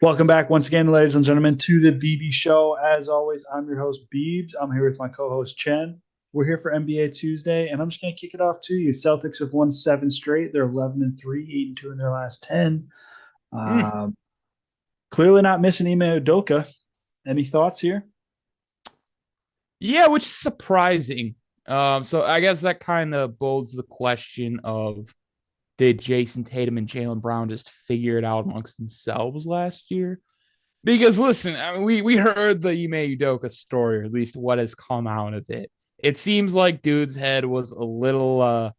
Welcome back once again, ladies and gentlemen, to the BB-Scho. As always, I'm your host, Beebs. I'm here with my co-host, Chen. We're here for NBA Tuesday, and I'm just going to kick it off to you. Celtics have won 7 straight. They're 11-3, 8-2 in their last 10. Mm. Um, Clearly not missing Ime Udoka. Any thoughts here? Yeah, which is surprising. So I guess that kind of bodes the question of did Jason Tatum and Jaylen Brown just figure it out amongst themselves last year? Because listen, I mean, we heard the Ime Udoka story, or at least what has come out of it. It seems like dude's head was a little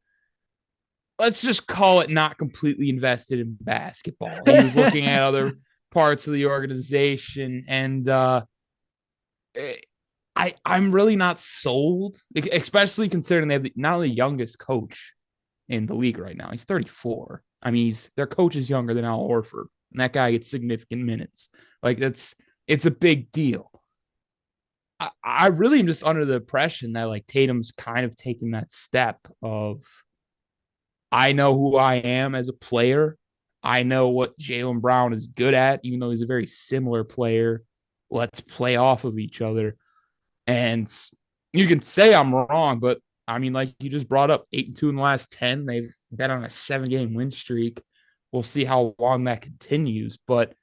let's just call it not completely invested in basketball. He was looking at other parts of the organization and I'm really not sold, especially considering they have not the youngest coach in the league right now. He's 34. I mean, their coach is younger than Al Horford, and that guy gets significant minutes. Like it's a big deal. I really am just under the impression that like Tatum's kind of taking that step of I know who I am as a player. I know what Jaylen Brown is good at, even though he's a very similar player. Let's play off of each other. And you can say I'm wrong, but I mean, like you just brought up 8-2 in the last 10. They've been on a 7 game win streak. We'll see how long that continues. But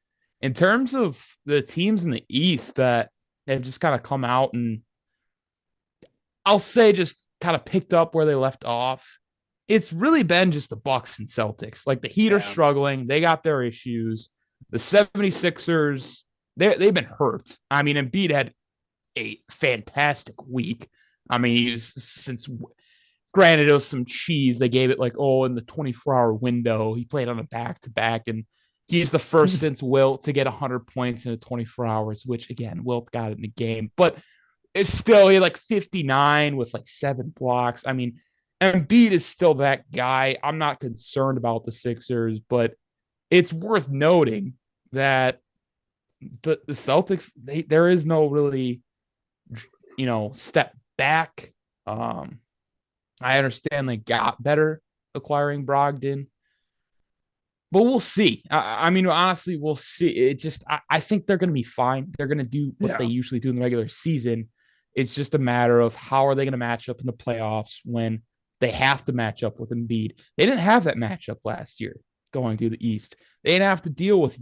in terms of the teams in the East that have just kind of come out and I'll say just kind of picked up where they left off, it's really been just the Bucks and Celtics. Like the Heat are Yeah. struggling. They got their issues. The 76ers, they've been hurt. I mean, Embiid had a fantastic week. I mean, since granted it was some cheese. They gave it like in the 24-hour window. He played on a back to back, and he's the first since Wilt to get 100 points in the 24 hours. Which again, Wilt got it in the game, but it's still he had like 59 with like 7 blocks. I mean, Embiid is still that guy. I'm not concerned about the Sixers, but it's worth noting that the Celtics there is no really step back. Um, I understand they got better acquiring Brogdon, but we'll see. I mean, honestly, we'll see. I think they're going to be fine. They're going to do what they Yeah. usually do in the regular season. It's just a matter of how are they going to match up in the playoffs when they have to match up with Embiid. They didn't have that matchup last year going through the East. They didn't have to deal with.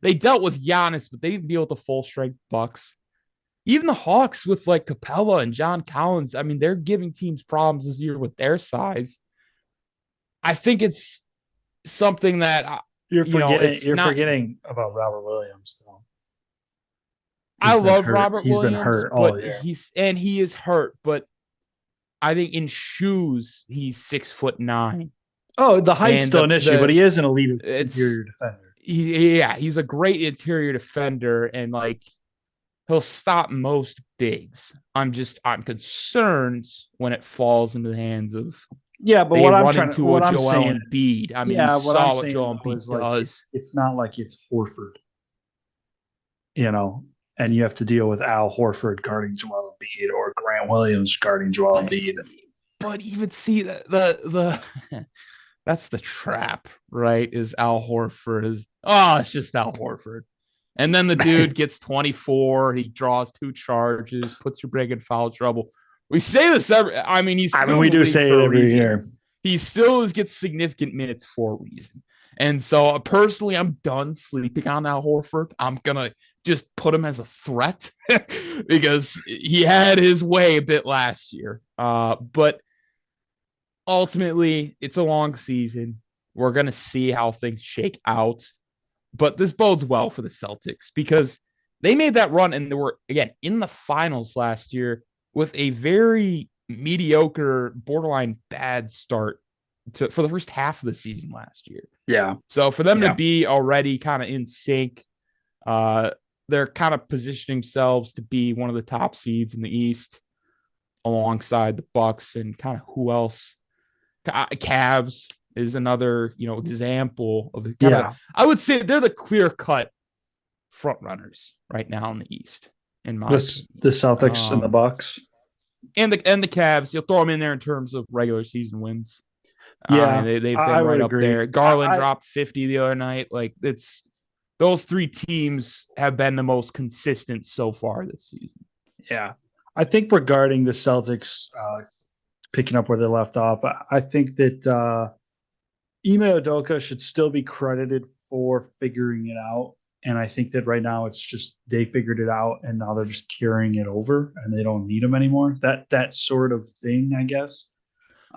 They dealt with Giannis, but they didn't deal with the full strength Bucks. Even the Hawks with like Capella and John Collins, I mean, they're giving teams problems this year with their size. I think it's something that You're forgetting it's you're not. forgetting about Robert Williams though. I He's been love hurt. Robert He's been Williams, hurt all but year. he is hurt. But I think in shoes he's 6'9", Oh, the height's and still an issue, but he is an elite it's interior defender. yeah, he's a great interior defender, and like he'll stop most bigs. I'm concerned when it falls into the hands of Yeah, but they what I'm run trying to, into what a I'm Joel saying, Embiid. I mean, you yeah, what I'm saw what saying Joel though Embiid is like does. it's not like it's Horford, you know, and you have to deal with Al Horford guarding Joel Embiid or Grant Williams guarding Joel But Embiid. but even see the that's the trap, right? Is Al Horford is it's just Al Horford. And then the dude gets 24, he draws 2 charges, puts your brig in foul trouble. We say this I mean, he's I mean, still in we the do league say it for a every reason. year. He still gets significant minutes for a reason. And so personally, I'm done sleeping on Al Horford. I'm gonna just put him as a threat because he had his way a bit last year. But ultimately, it's a long season. We're going to see how things shake out. But this bodes well for the Celtics because they made that run and they were, again, in the finals last year with a very mediocre, borderline bad start for the first half of the season last year. Yeah, So for them to yeah, be already kind of in sync, uh, they're kind of positioning themselves to be one of the top seeds in the East alongside the Bucks and kind of who else Cavs is another, example of kind of. yeah. I would say they're the clear cut front runners right now in the East, in my The opinion. Celtics and the Bucks. And the Cavs, you'll throw them in there in terms of regular season wins. Yeah, They've I been would right up agree. there. Garland dropped 50 the other night. Like it's those three teams have been the most consistent so far this season. Yeah. I think regarding the Celtics picking up where they left off, I think that Ime Udoka should still be credited for figuring it out. And I think that right now it's just they figured it out and now they're just carrying it over and they don't need him anymore. That sort of thing, I guess.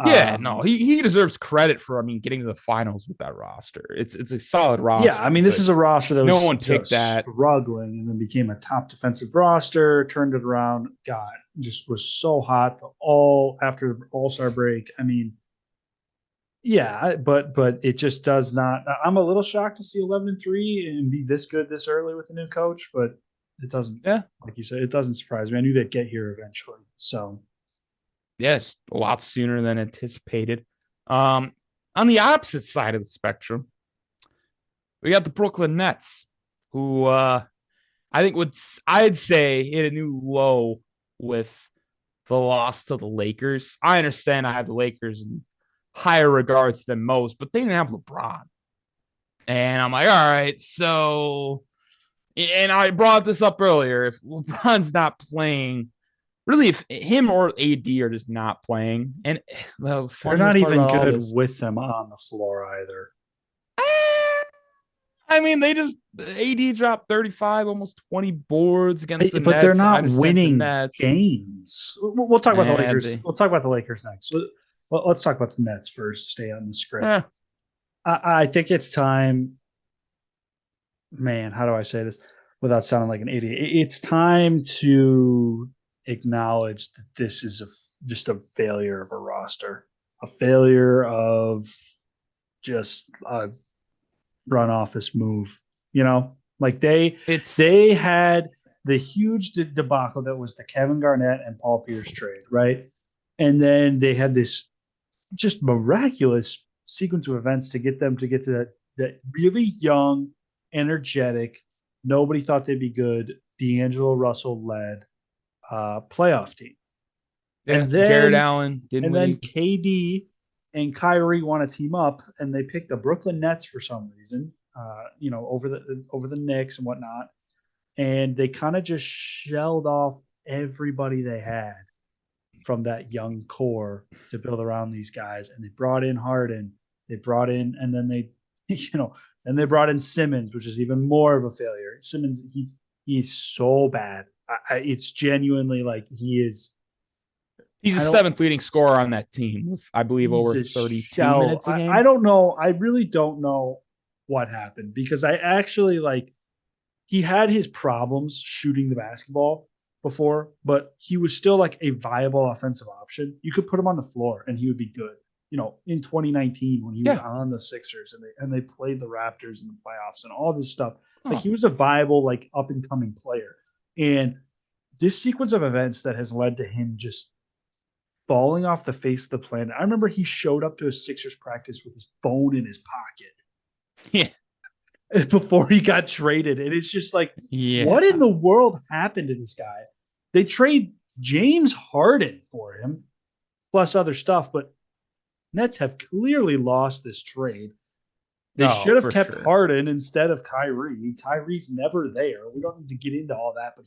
Yeah, no, he deserves credit for getting to the finals with that roster. It's a solid roster. Yeah, I mean this is a roster that no was one picked that struggling and then became a top defensive roster, turned it around, God, just was so hot all after the All-Star break. I mean, yeah, but it just does not. I'm a little shocked to see 11-3 and be this good this early with a new coach, but it doesn't. Yeah, like you said, it doesn't surprise me. I knew they'd get here eventually. So yes, a lot sooner than anticipated. On the opposite side of the spectrum, we got the Brooklyn Nets, who I think I'd say hit a new low with the loss to the Lakers. I understand I have the Lakers in higher regards than most, but they didn't have LeBron. And I'm like, all right, so, and I brought this up earlier. If LeBron's not playing, really, if him or AD are just not playing, and the they're not funniest part even about all good this, with them on the floor either. I mean, they just AD dropped 35, almost 20 boards against the But Nets. they're I not understand the winning Nets. games. We'll talk about the And Lakers. We'll talk about the Lakers next. Let's talk about the Nets first. Stay on the script. eh, I think it's time. Man, how do I say this without sounding like an idiot? It's time to acknowledge that this is just a failure of a roster, a failure of just a front office move. Like they had the huge debacle that was the Kevin Garnett and Paul Pierce trade, right? And then they had this just miraculous sequence of events to get them to get to that really young, energetic, nobody thought they'd be good, D'Angelo Russell led playoff team. yeah, And Jared then Allen didn't and then leave. KD and Kyrie want to team up, and they picked the Brooklyn Nets for some reason, over the Knicks and whatnot, and they kind of just shelled off everybody they had from that young core to build around these guys, and they brought in Harden, and then they, and they brought in Simmons, which is even more of a failure. Simmons, he's so bad. It's genuinely like he is. He's the seventh leading scorer on that team with, I believe, over 32 minutes a game. I don't know. I really don't know what happened because I actually he had his problems shooting the basketball before, but he was still like a viable offensive option. You could put him on the floor and he would be good. In 2019 when he was on the Sixers and they played the Raptors in the playoffs and all this stuff, like he was a viable up and coming player. And this sequence of events that has led to him just falling off the face of the planet. I remember he showed up to a Sixers practice with his phone in his pocket. Yeah. Before he got traded. And it's just like, what in the world happened to this guy? They trade James Harden for him, plus other stuff, but Nets have clearly lost this trade. They should have kept Harden instead of Kyrie. Kyrie's never there. We don't need to get into all that, but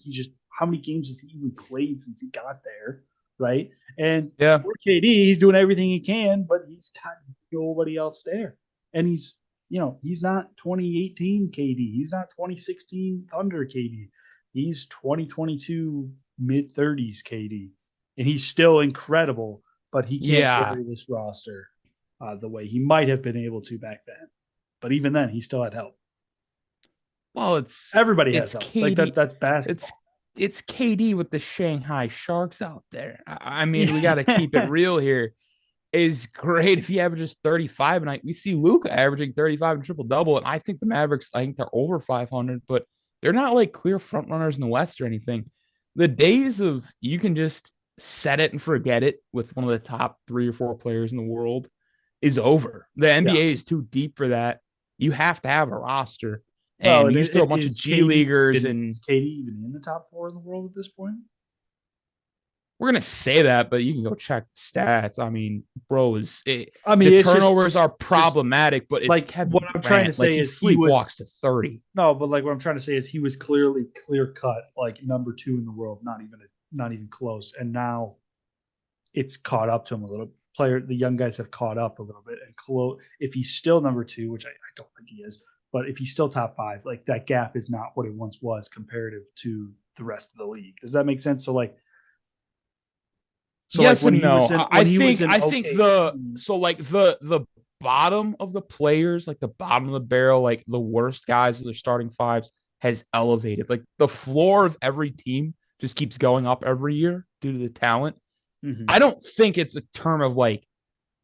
how many games has he even played since he got there? Right. And for KD, he's doing everything he can, but he's got nobody else there. And he's not 2018 KD. He's not 2016 Thunder KD. He's 2022 mid 30s KD. And he's still incredible, but he can't carry this roster the way he might have been able to back then. But even then, he still had help. Well, everybody has help. KD, that's basketball. It's KD with the Shanghai Sharks out there. I mean, we got to keep it real here. Is great if he averages 35 a night. We see Luka averaging 35 and triple-double, and I think the Mavericks, I think they're over 500, but they're not like clear front runners in the West or anything. The days of you can just set it and forget it with one of the top 3 or 4 players in the world is over. The NBA is too deep for that. You have to have a roster. And you just throw a bunch of G Leaguers and is KD even in the top 4 in the world at this point? we're gonna say that, but you can go check the stats. I mean, bro, I mean, the it's just turnovers are just problematic, but it's like what Kevin I'm trying to Durant. Like say he is he was sleepwalks to 30. no, but like what I'm trying to say is he was clearly clear cut, like number two in the world, not even close. And now it's caught up to him a little. The young guys have caught up a little bit, and if he's still number two, which I don't think he is, but if he's still top five, like that gap is not what it once was comparative to the rest of the league. Does that make sense? So like Yes and no. when he was in I think OKC, the so like the bottom of the players, like the bottom of the barrel, like the worst guys of their starting fives has elevated. Like the floor of every team just keeps going up every year due to the talent. mm-hmm. I don't think it's a term of like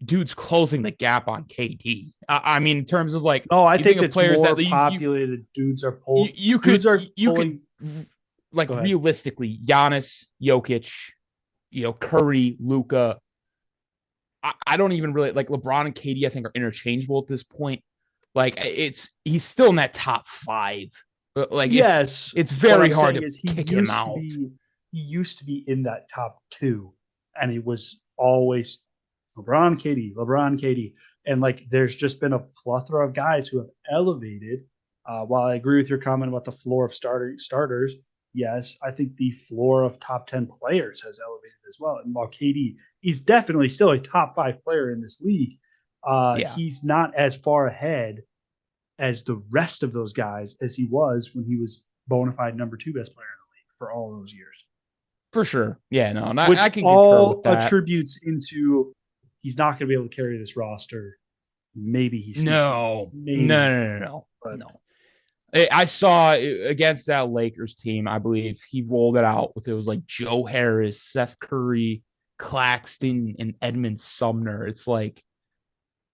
dudes closing the gap on KD. I mean, in terms of like No, I you think think of it's players that more populated. Dudes are you could pulling. like Go ahead. realistically, Giannis, Jokic, Curry, Luca. I don't even really like LeBron and KD. I think are interchangeable at this point. Like he's still in that top five. But like Yes, it's what very I'm hard saying to is kick him out. he used to be in that top two, and he was always LeBron, KD, and like there's just been a plethora of guys who have elevated. While I agree with your comment about the floor of starters, yes, I think the floor of top 10 players has elevated as well. And while KD is definitely still a top five player in this league, Yeah, he's not as far ahead as the rest of those guys as he was when he was bona fide number two best player in the league for all those years, for sure. Yeah, no, and I which can concur with all that. attributes into he's not going to be able to carry this roster. Maybe he sneaks in, No, maybe, but no. I saw against that Lakers team, I believe he rolled it out with it was like Joe Harris, Seth Curry, Claxton, and Edmund Sumner. It's like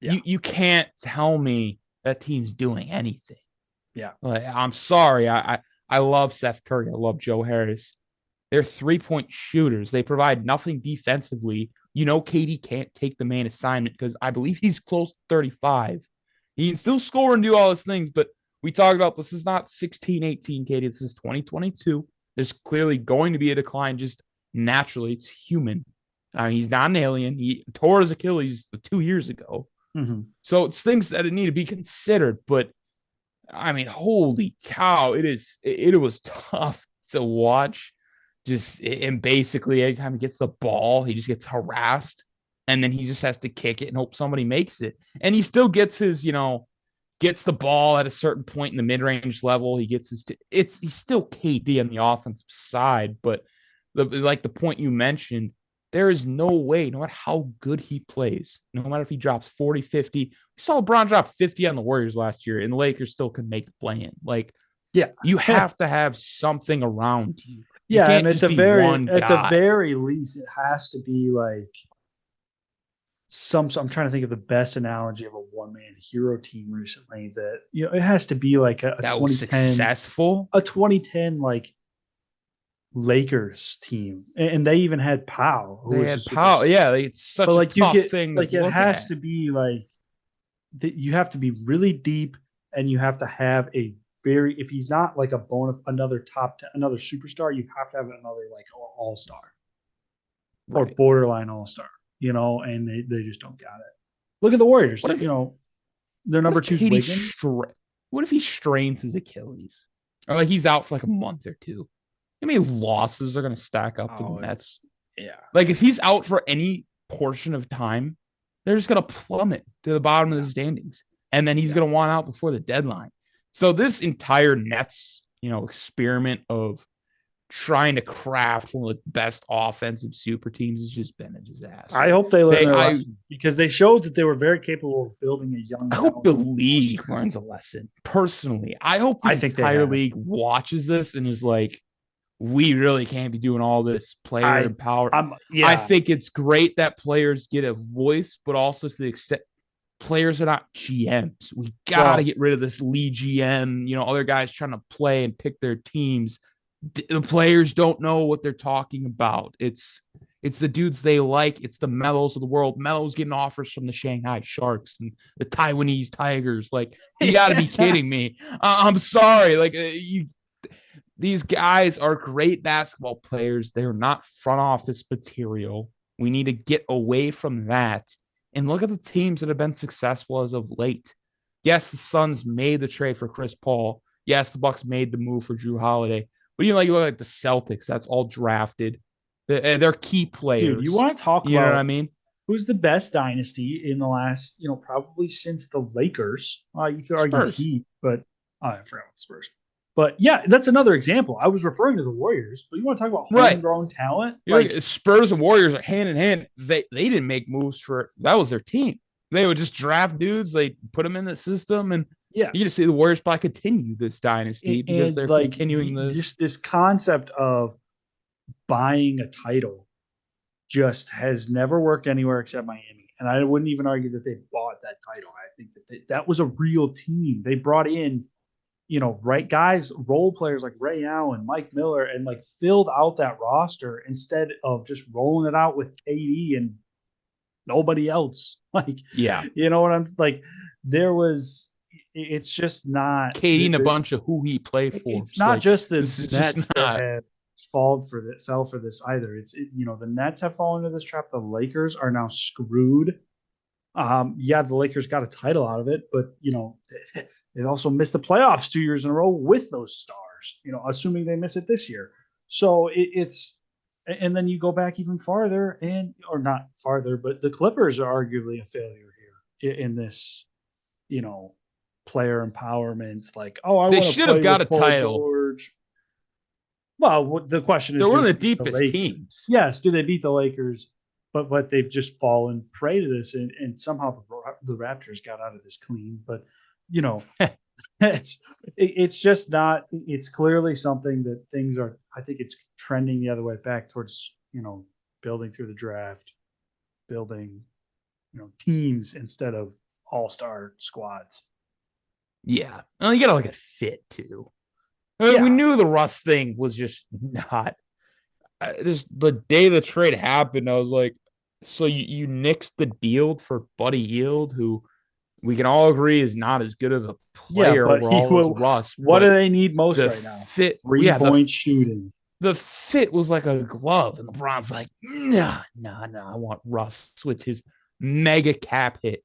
yeah, you can't tell me that team's doing anything. yeah, Like, I'm sorry. I love Seth Curry. I love Joe Harris. They're 3-point shooters. They provide nothing defensively. KD can't take the main assignment because I believe he's close to 35. He can still score and do all those things, but we talked about this is not 16, 18, KD. This is 2022. There's clearly going to be a decline just naturally. It's human. He's not an alien. He tore his Achilles 2 years ago. mm-hmm. So it's things that need to be considered. But I mean, holy cow, it was tough to watch. Just and basically anytime he gets the ball, he just gets harassed. And then he just has to kick it and hope somebody makes it. And he still gets gets the ball at a certain point in the mid-range level. He gets he's still KD on the offensive side, but the point you mentioned, there is no way, no matter how good he plays, no matter if he drops 40, 50. We saw LeBron drop 50 on the Warriors last year, and the Lakers still could make the play-in. Like, Yeah, you have to have something around you. You yeah, and can't just be one at the guy. very least, it has to be like I'm trying to think of the best analogy of a one man hero team recently. That it has to be like a That was successful. 2010 like Lakers team, and they even had Powell, who They was had a power. superstar. Yeah, it's But such a like you tough get thing to like it look has at. to be like that. You have to be really deep, and you have to have a very if he's not like another top 10, another superstar, you have to have another like all star or Right. borderline all star. And they just don't got it. Look at the Warriors. What if Their what number if two is Katie Wiggins. what if he strains his Achilles? Or like he's out for like a month or two. How many losses are gonna stack up for the Oh, Nets? yeah, Like if he's out for any portion of time, they're just gonna plummet to the bottom of yeah, the standings. And then he's yeah. gonna want out before the deadline. So this entire Nets, experiment of trying to craft one of the best offensive super teams has just been a I disaster. hope they learn They their I lesson because they showed that they were very capable of building a young, I hope the talented league roster. learns a lesson. Personally, I hope the I think they entire have. league watches this and is like, we really can't be doing all this player I, empower. I'm, I yeah, think it's great that players get a voice, but also to the extent players are not GMs. We got to well, get rid of this lead GM, other guys trying to play and pick their teams. The players don't know what they're talking about. It's the dudes they like. It's the Melos of the world. Melos getting offers from the Shanghai Sharks and the Taiwanese Tigers. Like, you got to be kidding me. I'm sorry. Like, These guys are great basketball players. They're not front office material. We need to get away from that and look at the teams that have been successful as of late. Yes, the Suns made the trade for Chris Paul. Yes, the Bucks made the move for Drew Holiday. But you look at the Celtics, that's all drafted. They're key Dude, you players. want to talk You know what I about mean? who's the best dynasty in the last, probably since the Lakers? You could argue the Spurs. Heat, but I forgot the Spurs. But yeah, that's another example. I was referring to the Warriors, but you want to talk about Right. homegrown talent? You look at Spurs and Warriors are hand in hand. They didn't make moves for that was their team. They would just draft dudes, they put them in the system, and yeah, you just see the Warriors probably continue this dynasty because and they're like continuing this. just this concept of buying a title just has never worked anywhere except Miami. And I wouldn't even argue that they bought that title. I think that that was a real team. They brought in, right guys, role players like Ray Allen, Mike Miller, and like filled out that roster instead of just rolling it out with KD and nobody else. Like, Yeah. you know what I'm like? There was, it's just not. Katie and a bunch of who he played for. It's not Like just the this is just Nets that not. have fell for this either. The Nets have fallen into this trap. The Lakers are now screwed. Yeah, the Lakers got a title out of it, but they also missed the playoffs 2 years in a row with those stars. Assuming they miss it this year. So it's and then you go back even farther or not farther, but the Clippers are arguably a failure here in this, you know, player empowerment. Like, oh, I They want to should have play got with a Paul title. George. Well, the question is, They're one do of they the beat the deepest Lakers? teams. Yes, do they beat the Lakers? But they've just fallen prey to this, and somehow the Raptors got out of this clean. But you know, it's just not. It's clearly something that things are. I think it's trending the other way back towards building through the draft, building teams instead of all-star squads. Yeah. Well, you gotta look at fit too. I mean, we Yeah, knew the Russ thing was just not. Just the day the trade happened, I was like, so you nixed the deal for Buddy Yield, who we can all agree is not as good of a yeah, player but he overall as will. Russ, What do but they need most the right now? fit, Three yeah, point shooting. the fit was like a glove, and LeBron's like, nah, I want Russ with his mega cap hit.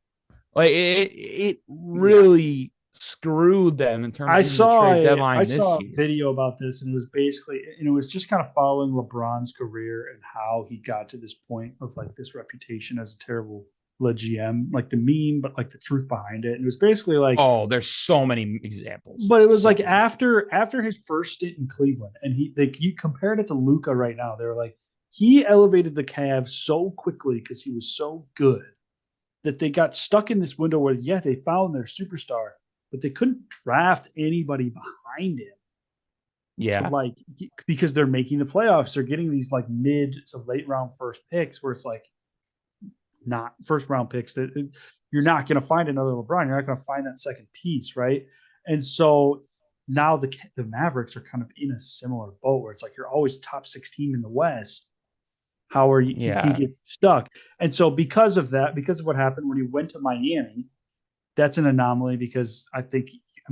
Like it Yeah, really screwed them in terms I of even the saw trade a I deadline this saw a year. video about this, and it was basically, and it was just kind of following LeBron's career and how he got to this point of like this reputation as a terrible GM, like the meme, but like the truth behind it. And it was basically like, Oh, there's so many examples. but it was So like many. after his first stint in Cleveland, and you compared it to Luca right now. They were like, he elevated the Cavs so quickly because he was so good that they got stuck in this window where they found their superstar, but they couldn't draft anybody behind him to Yeah. like, because they're making the playoffs. They're getting these like mid to late round first picks where it's like not first round picks that you're not going to find another LeBron. You're not going to find that second piece, right? And so now the Mavericks are kind of in a similar boat where it's like you're always top 16 in the West. How are you? He Yeah. gets stuck, and so because of that, because of what happened when he went to Miami, that's an anomaly because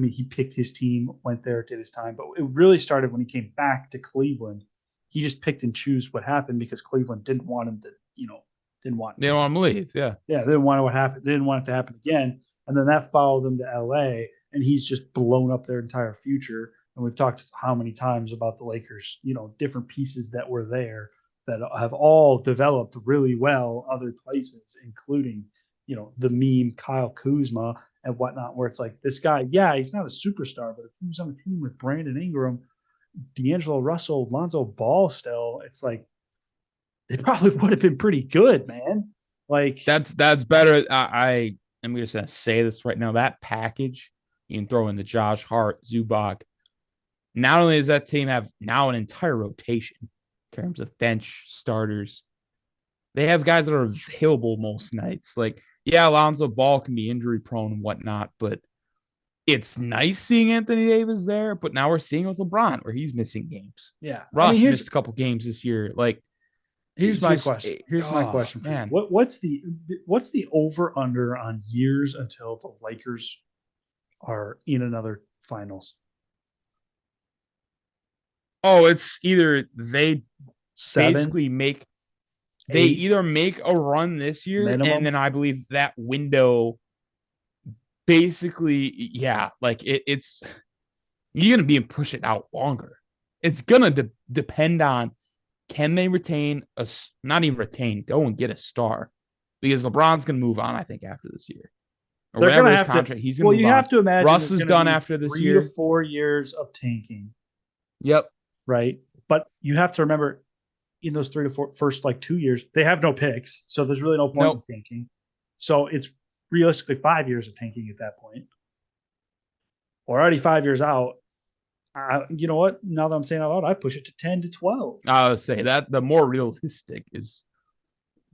he picked his team, went there, did his time, but it really started when he came back to Cleveland. He just picked and choose what happened because Cleveland didn't want him to, didn't want They don't want him to leave. Yeah. yeah, they didn't want what happened. They didn't want it to happen again. And then that followed them to LA, and he's just blown up their entire future. And we've talked how many times about the Lakers, different pieces that were there that have all developed really well other places, including, the meme Kyle Kuzma and whatnot, where it's like this guy, yeah, he's not a superstar, but if he was on a team with Brandon Ingram, D'Angelo Russell, Lonzo Ball still, it's like they probably would have been pretty good, man. Like, That's better. I am just gonna say this right now. That package you can throw in the Josh Hart, Zubac. Not only does that team have now an entire rotation in terms of bench starters, they have guys that are available most nights. Like, yeah, Alonzo Ball can be injury prone and whatnot, but it's nice seeing Anthony Davis there. But now we're seeing with LeBron where he's missing games. yeah. Russ missed a couple games this year. Like, Here's it's my just, question. Here's my oh question for you. man, What's the over under on years until the Lakers are in another finals? Oh, it's either they Seven, basically make they 8 either make a run this year, and minimum. then I believe that window basically, yeah, like it's you're gonna be pushing out longer. It's gonna depend on can they retain not even retain, go and get a star because LeBron's gonna move on, I think, after this year or They're going whenever to his have to. contract, he's gonna Well, move you on. have to imagine Russ there's is going to done be after this 3 to 4 years of tanking, Yep. right? But you have to remember, in those 3 to 4 first like 2 years, they have no picks, so there's really no point in Nope. tanking. So it's realistically 5 years of tanking at that point. We're already 5 years out. You know what? Now that I'm saying out loud, I push it to 10 to 12. I would say that the more realistic is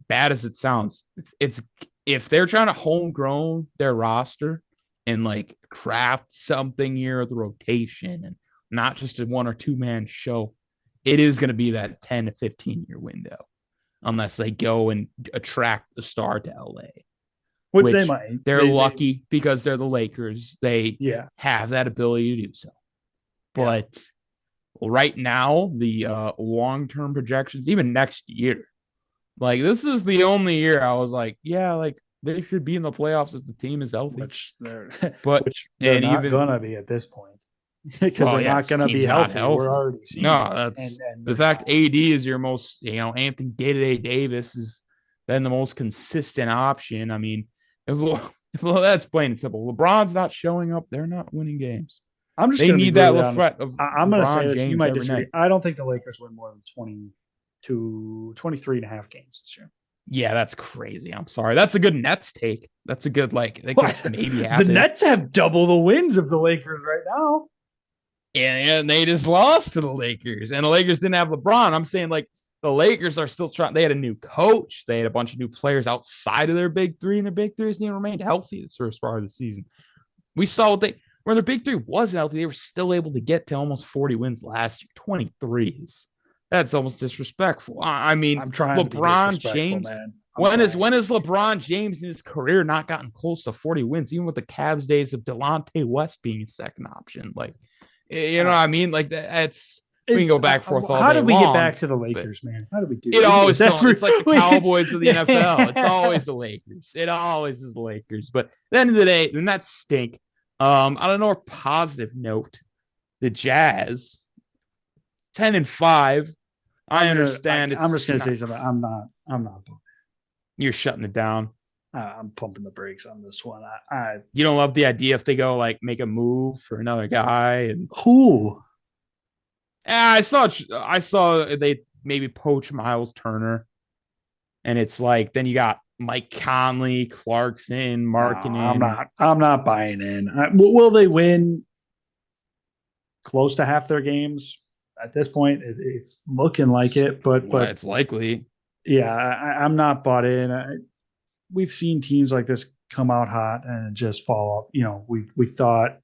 bad as it sounds. It's if they're trying to homegrown their roster and like craft something here with the rotation and not just a 1 or 2 man show, it is going to be that 10 to 15 year window unless they go and attract the star to LA, Which they which might. they're lucky because they're the Lakers. They Yeah, have that ability to do so. yeah. But right now, the long-term projections, even next year, like this is the only year I was like, yeah, like they should be in the playoffs if the team is healthy. Which they're But which they're and not even gonna be at this point because well, they're not yes, gonna be team's not healthy. We're healthy. already seeing No, it, that's and the they're fact. not. AD is your most, Anthony Day-to-Day Davis is then the most consistent option. I mean, if if that's plain and simple, LeBron's not showing up, they're not winning games. I'm just They gonna be need that brutally honest. threat of I'm gonna say LeBron this. You James might every disagree. night. I don't think the Lakers win more than 23 and a half games this year. Yeah, that's crazy. I'm sorry. That's a good Nets take. That's a good like that What? could maybe The happen. Nets have double the wins of the Lakers right now. And they just lost to the Lakers, and the Lakers didn't have LeBron. I'm saying like the Lakers are still trying. They had a new coach. They had a bunch of new players outside of their big three, and their big three hasn't even remained healthy the first part of the season. We saw what they when their big three wasn't healthy, they were still able to get to almost 40 wins last year. 23s. That's almost disrespectful. I mean, I'm trying to be LeBron disrespectful, James. man. I'm When is trying to when be has LeBron disrespectful. James in his career not gotten close to 40 wins, even with the Cavs days of Delonte West being his second option? Like, you know what I mean? Like that's we can go back and forth all How day did we get back long, to the but Lakers, man? How did we do? it We do always this every it's like the week. Cowboys of the NFL. It's always the Lakers. It always is the Lakers. But at the end of the day, the Nets stink. On a more positive note, the Jazz 10-5. I understand I'm it's just gonna say not. something. I'm not. You're shutting it down. I'm pumping the brakes on this one. I You don't love the idea if they go like make a move for another guy and who? I saw they maybe poach Miles Turner, and it's like then you got Mike Conley, Clarkson, No, I'm Markkinen. not. I'm not buying in. Will they win close to half their games? At this point, it's looking like it. Well, But it's likely. yeah, I'm not bought in. We've seen teams like this come out hot and just fall off. We thought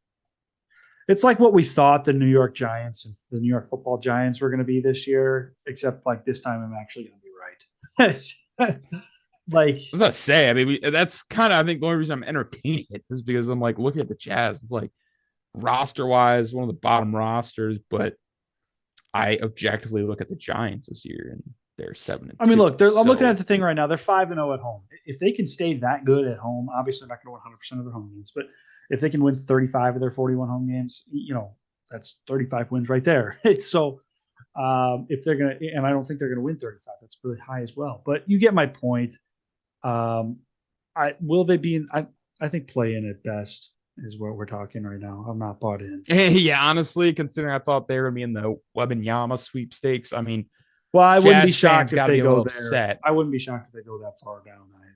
it's like what we thought the New York Giants and the New York Football Giants were going to be this year, except like this time I'm actually going to be right. It's like, I was about to say, I mean, that's kind of I think the only reason I'm entertaining it is because I'm like looking at the Jazz. It's like roster wise, one of the bottom rosters, but I objectively look at the Giants this year and they're seven and I mean, two. look, I'm looking at So the thing right now. They're 5-0 at home. If they can stay that good at home, obviously they're not going to win 100% of their home games, but if they can win 35 of their 41 home games, that's 35 wins right there. So if they're going to, and I don't think they're going to win 35, that's really high as well. But you get my point. Will they be in? I think play in at best is what we're talking right now. I'm not bought in. yeah, honestly, considering I thought they were gonna be in the Wembanyama sweepstakes, I mean, Well, I wouldn't be Jazz fans shocked if got to they be a go little there. upset. I wouldn't be shocked if they go that far down either.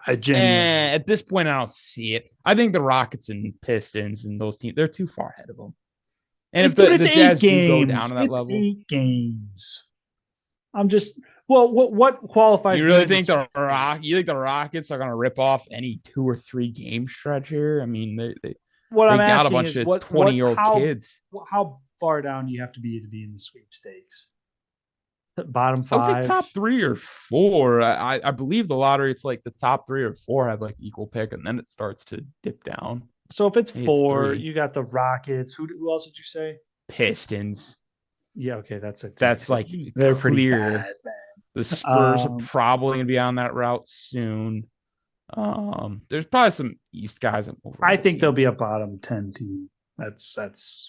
I genuinely. At this point, I don't see it. I think the Rockets and Pistons and those teams, they're too far ahead of them. And if Dude, the it's eight Jazz do go down games. to that It's level, 8 games. I'm just well. What qualifies you really winning the think sweepstakes? you think the Rockets are gonna rip off any 2 or 3 game stretch here? I mean, What they I'm got a asking bunch is of 20-year-old kids. how far down you have to be in the sweepstakes? Bottom I would say five. top 3 or 4. I believe the lottery, it's like the top 3 or 4 have like equal pick, and then it starts to dip down. So if it's Maybe it's four, 3. you got the Rockets. Who else did you say? Pistons. Yeah, okay, that's a That's like they're pretty clear. bad, The man. Spurs are probably gonna be on that route soon. There's probably some East guys I'm I think they'll overlooking. be a bottom 10 team. That's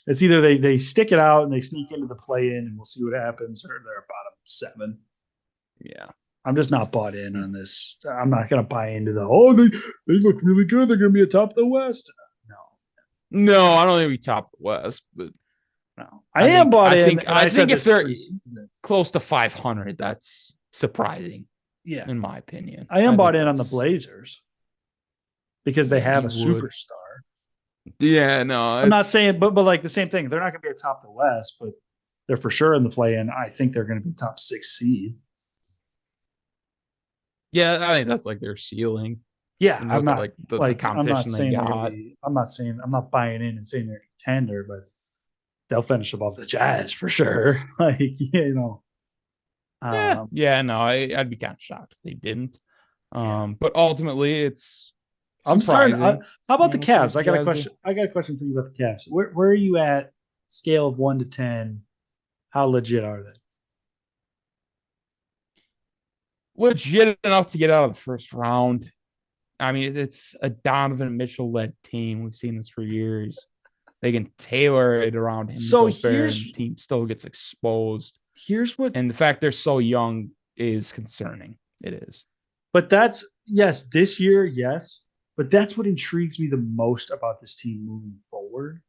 it's either they stick it out and they sneak into the play in and we'll see what happens, or they're a bottom 7. Yeah. I'm just not bought in on this. I'm not going to buy into they look really good. They're going to be atop the West. No, No, I don't think we top the West, but no. I am bought in, and I I said think if this they're preseason. close to 500, that's surprising, Yeah, in my opinion. I am I bought think in on the that's Blazers because they yeah, have you a would. superstar. Yeah, no, I'm not saying, it's but like the same thing. They're not going to be atop the West, but they're for sure in the play in. I think they're going to be top 6 seed. yeah, I think that's like their ceiling Yeah, when you I'm look at not like the competition they got. I'm not buying in and saying they're a contender, but they'll finish above the Jazz for sure. Like, Yeah, um, yeah, no, I'd be kind of shocked if they didn't. yeah. But ultimately, it's I'm starting. surprising. How about the We'll see what Cavs? the Jazz do. I got a question for you about the Cavs. Where are you at? Scale of 1 to 10. How legit are they? Legit enough to get out of the first round. I mean, it's a Donovan Mitchell led team. We've seen this for years. They can tailor it around him and So Gobert, and the team still gets exposed. here's what. And the fact they're so young is concerning. It is. But that's yes, this year, yes. But that's what intrigues me the most about this team moving forward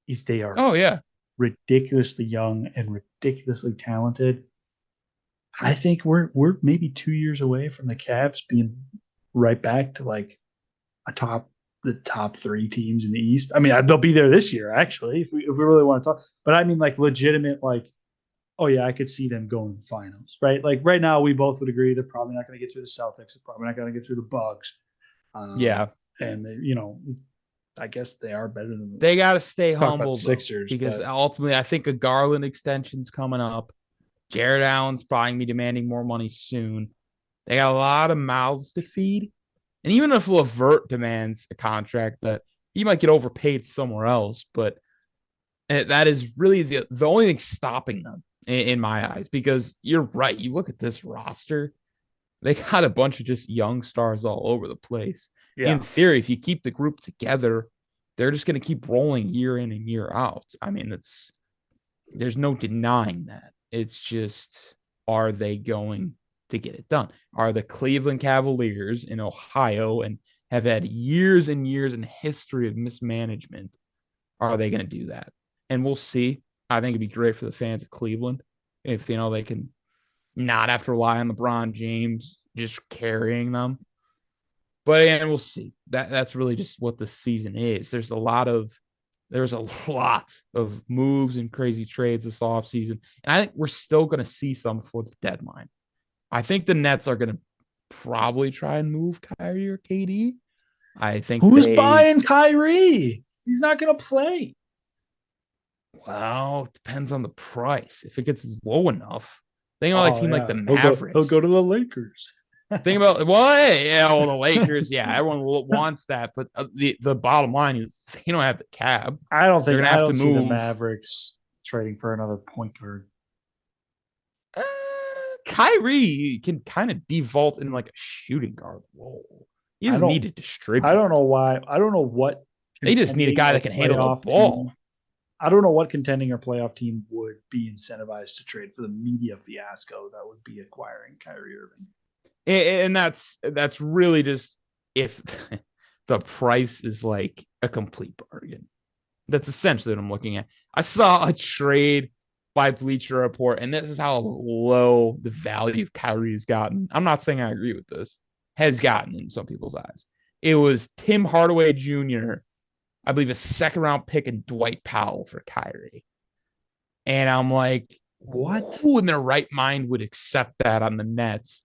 is they are Oh yeah, ridiculously young and ridiculously talented. I think we're maybe 2 years away from the Cavs being right back to like the top 3 teams in the East. I mean, they'll be there this year actually if we really want to talk. But I mean, like legitimate, like oh yeah, I could see them going to the finals, right? Like right now, we both would agree they're probably not going to get through the Celtics. They're probably not going to get through the Bucks. yeah. And they, I guess they are better than They got to stay talk about humble the though, Sixers, because but ultimately, I think a Garland extension's coming up. Jared Allen's probably gonna be demanding more money soon. They got a lot of mouths to feed. And even if Levert demands a contract that he might get overpaid somewhere else, but that is really the only thing stopping them in my eyes. Because you're right. You look at this roster, they got a bunch of just young stars all over the place. yeah, In theory, if you keep the group together, they're just going to keep rolling year in and year out. I mean, there's no denying that. It's just, are they going to get it done? Are the Cleveland Cavaliers in Ohio and have had years and years in history of mismanagement? Are they going to do that? And we'll see. I think it'd be great for the fans of Cleveland if they can not have to rely on LeBron James just carrying them. But and we'll see. That's really just what the season is. There's a lot of moves and crazy trades this offseason. And I think we're still going to see some before the deadline. I think the Nets are going to probably try and move Kyrie or KD. I think who's buying Kyrie? He's not going to play. Well, it depends on the price. If it gets low enough, think about a Oh team like the yeah, he'll go Mavericks. to the Lakers. Think about well, hey, yeah, well, the Lakers, yeah, everyone wants that, but the bottom line is they don't have the cap. They're gonna I have don't to see the move. Mavericks trading for another point guard. Uh, Kyrie can kind of default in like a shooting guard role. He I doesn't don't need to distribute. I don't know what They just need a contending guy or that can handle the playoff ball. team. I don't know what contending or playoff team would be incentivized to trade for the media fiasco that would be acquiring Kyrie Irving. And that's really just if the price is like a complete bargain. That's essentially what I'm looking at. I saw a trade by Bleacher Report, and this is how low the value of Kyrie has gotten. I'm not saying I agree with this, has gotten in some people's eyes. It was Tim Hardaway Jr., I believe a second round pick, and Dwight Powell for Kyrie. And I'm like, What? who in their right mind would accept that on the Nets?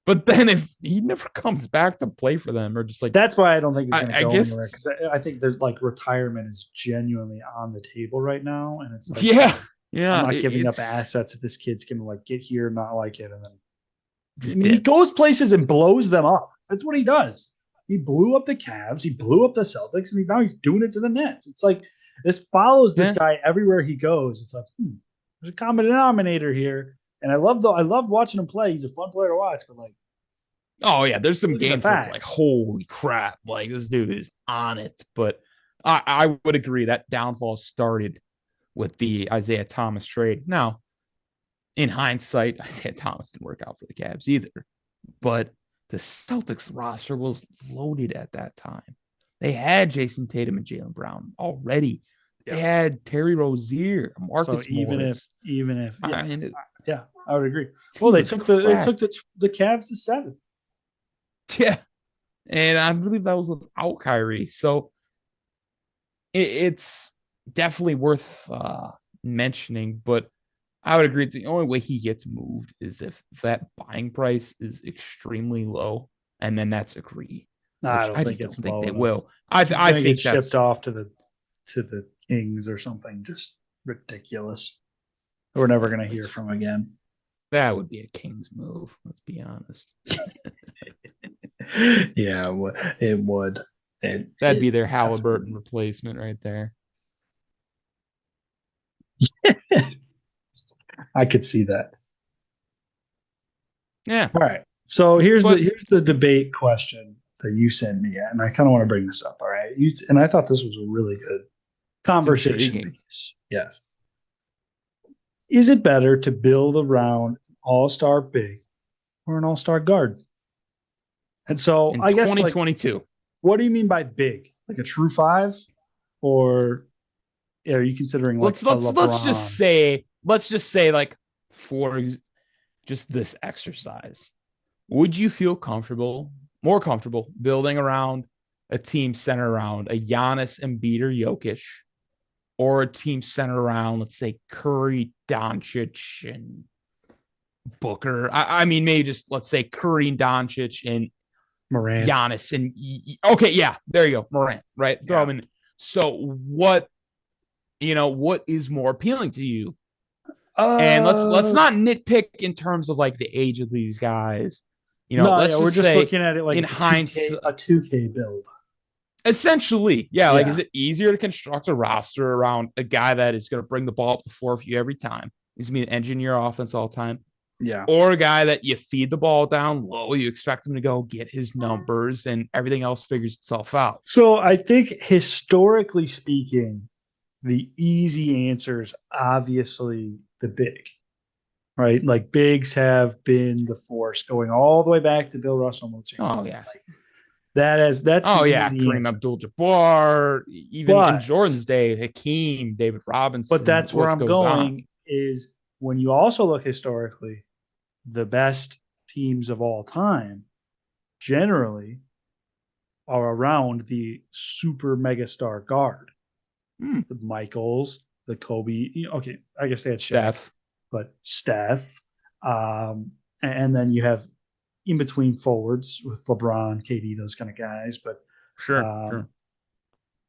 But then if he never comes back to play for them, or just like, That's why I don't think he's going to I go anywhere guess, because I think there's like retirement is genuinely on the table right now, and it's like yeah, I'm yeah, not giving up it's assets if this kid's going to like get here, not like it, and then I just mean he dip. goes places and blows them up. That's what he does. He blew up the Cavs, he blew up the Celtics, and now he's doing it to the Nets. It's like This follows this Yeah. guy everywhere he goes. It's like, there's a common denominator here. And I love watching him play. He's a fun player to watch, but like, Oh yeah, there's some look at the games where it's like, facts. holy crap, like this dude is on it. But I would agree that downfall started with the Isaiah Thomas trade. Now, in hindsight, Isaiah Thomas didn't work out for the Cavs either. But the Celtics roster was loaded at that time. They had Jason Tatum and Jaylen Brown already. They Yep. had Terry Rozier, So Marcus Morris. even if, I yeah, mean, yeah, I would agree. the Well, team was the Cavs to 7. yeah. And I believe that was without Kyrie. So it's definitely worth mentioning, but I would agree the only way he gets moved is if that buying price is extremely low, and then that's agreed, No, I which don't I think just it's don't think low they enough. will. He's I gonna get think shipped that's off to the Kings or something. Just ridiculous. We're never gonna hear which from again. that would be a Kings move. Let's be honest. Yeah, it would. That'd be their Definitely. Halliburton replacement right there. I could see that. Yeah, All right. So but here's the debate question that you sent me, and I kind of want to bring this up. All right, and I thought this was a really good it's conversation intriguing. piece. Yes. Is it better to build around an all-star big or an all-star guard? And so In I guess, like, 2022, what do you mean by big? Like a true five, or are you considering like a LeBron? let's just say like for just this exercise, would you feel more comfortable building around a team centered around a Giannis, Embiid, or Jokic, or a team centered around, let's say, Curry, Doncic, and Booker? I mean, maybe just let's say Curry and Doncic and Morant? Giannis and okay, yeah, there you go, Morant, right? Throw Yeah. him in. So what is more appealing to you? And let's Uh, not nitpick in terms of like the age of these guys. no, yeah, Let's we're just just say looking at it like in it's hindsight, a 2K build. essentially, yeah, like is Yeah. it easier to construct a roster around a guy that is going to bring the ball up the floor for you every time? He's going to be an engineer offense all the time. Yeah. Or a guy that you feed the ball down low, you expect him to go get his numbers and everything else figures itself out. So I think historically speaking, the easy answer is obviously the big, right? Like bigs have been the force going all the way back to Bill Russell, Will Oh, Chamberlain. yes. Like that's the Oh, yeah. easy Kareem answer. Abdul Jabbar, even in But Jordan's day, Hakeem, David Robinson, that's the where list I'm goes on. going is when you also look historically, the best teams of all time generally are around the super megastar guard. Hmm. The Michaels, the Kobe. Okay, I guess they had Shaq, Steph. but Steph, and then you have in between forwards with LeBron, KD, those kind of guys. Sure, Um, sure.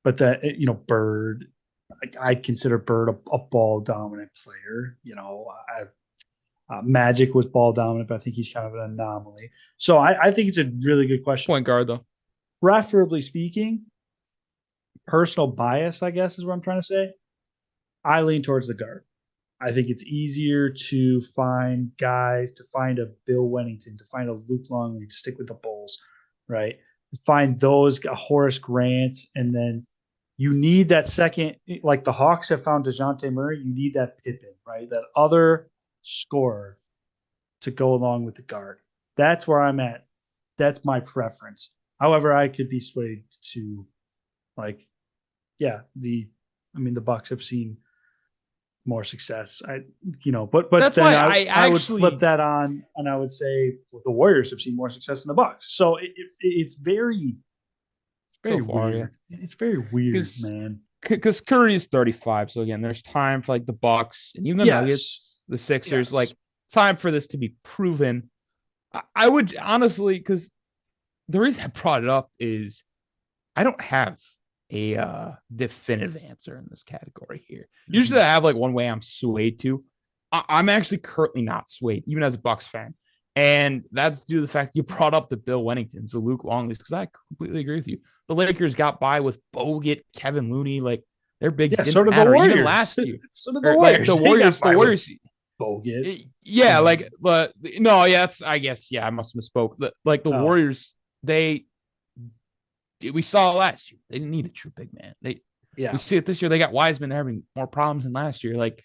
but that Bird, I consider Bird a ball dominant player. Magic was ball dominant, but I think he's kind of an anomaly. So I think it's a really good question. Point guard, though. Preferably speaking, personal bias, I guess, is what I'm trying to say. I lean towards the guard. I think it's easier to find guys, to find a Bill Wennington, to find a Luke Longley, to stick with the Bulls, right? Find those, a Horace Grant, and then you need that second, like the Hawks have found DeJounte Murray, you need that Pippen, right? That other scorer to go along with the guard. That's where I'm at. That's my preference. However, I could be swayed to like, yeah, the Bucks have seen more success. But That's then why I would flip that on and I would say, well, the Warriors have seen more success than the Bucks. So it's very so far, yeah. weird. It's very weird, Because man. Curry is 35. So again, there's time for like the Bucks and even the Yes. Nuggets, the Sixers, Yes. like time for this to be proven. I would honestly, because the reason I brought it up is I don't have a definitive answer in this category here. Usually I have like one way I'm swayed to. I'm actually currently not swayed, even as a Bucks fan. And that's due to the fact you brought up the Bill Wenningtons, the Luke Longleys, because I completely agree with you. The Lakers got by with Bogut, Kevin Looney. Like Their bigs Yeah, so didn't did the matter even Warriors. last year. So did the Or like Warriors. the They got Warriors, by with Bogut. yeah, And like but no, yeah, that's I guess yeah, I must have misspoke. Like the oh, Warriors, they we saw last year. They didn't need a true big man. We yeah. see it this year. They got Wiseman having more problems than last year. Like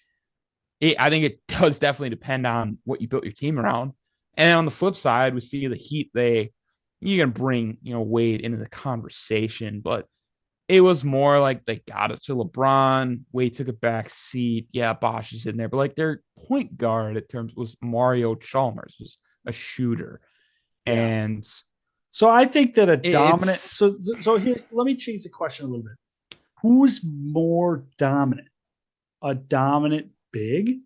I think it does definitely depend on what you built your team around. And on the flip side, we see the Heat. You can bring Wade into the conversation, but it was more like they got it to LeBron. Wade took a back seat. Yeah, Bosch is in there, but like their point guard at terms was Mario Chalmers, was a shooter, Yeah. and So I think that a dominant. it's So here, let me change the question a little bit. Who's more dominant, a dominant big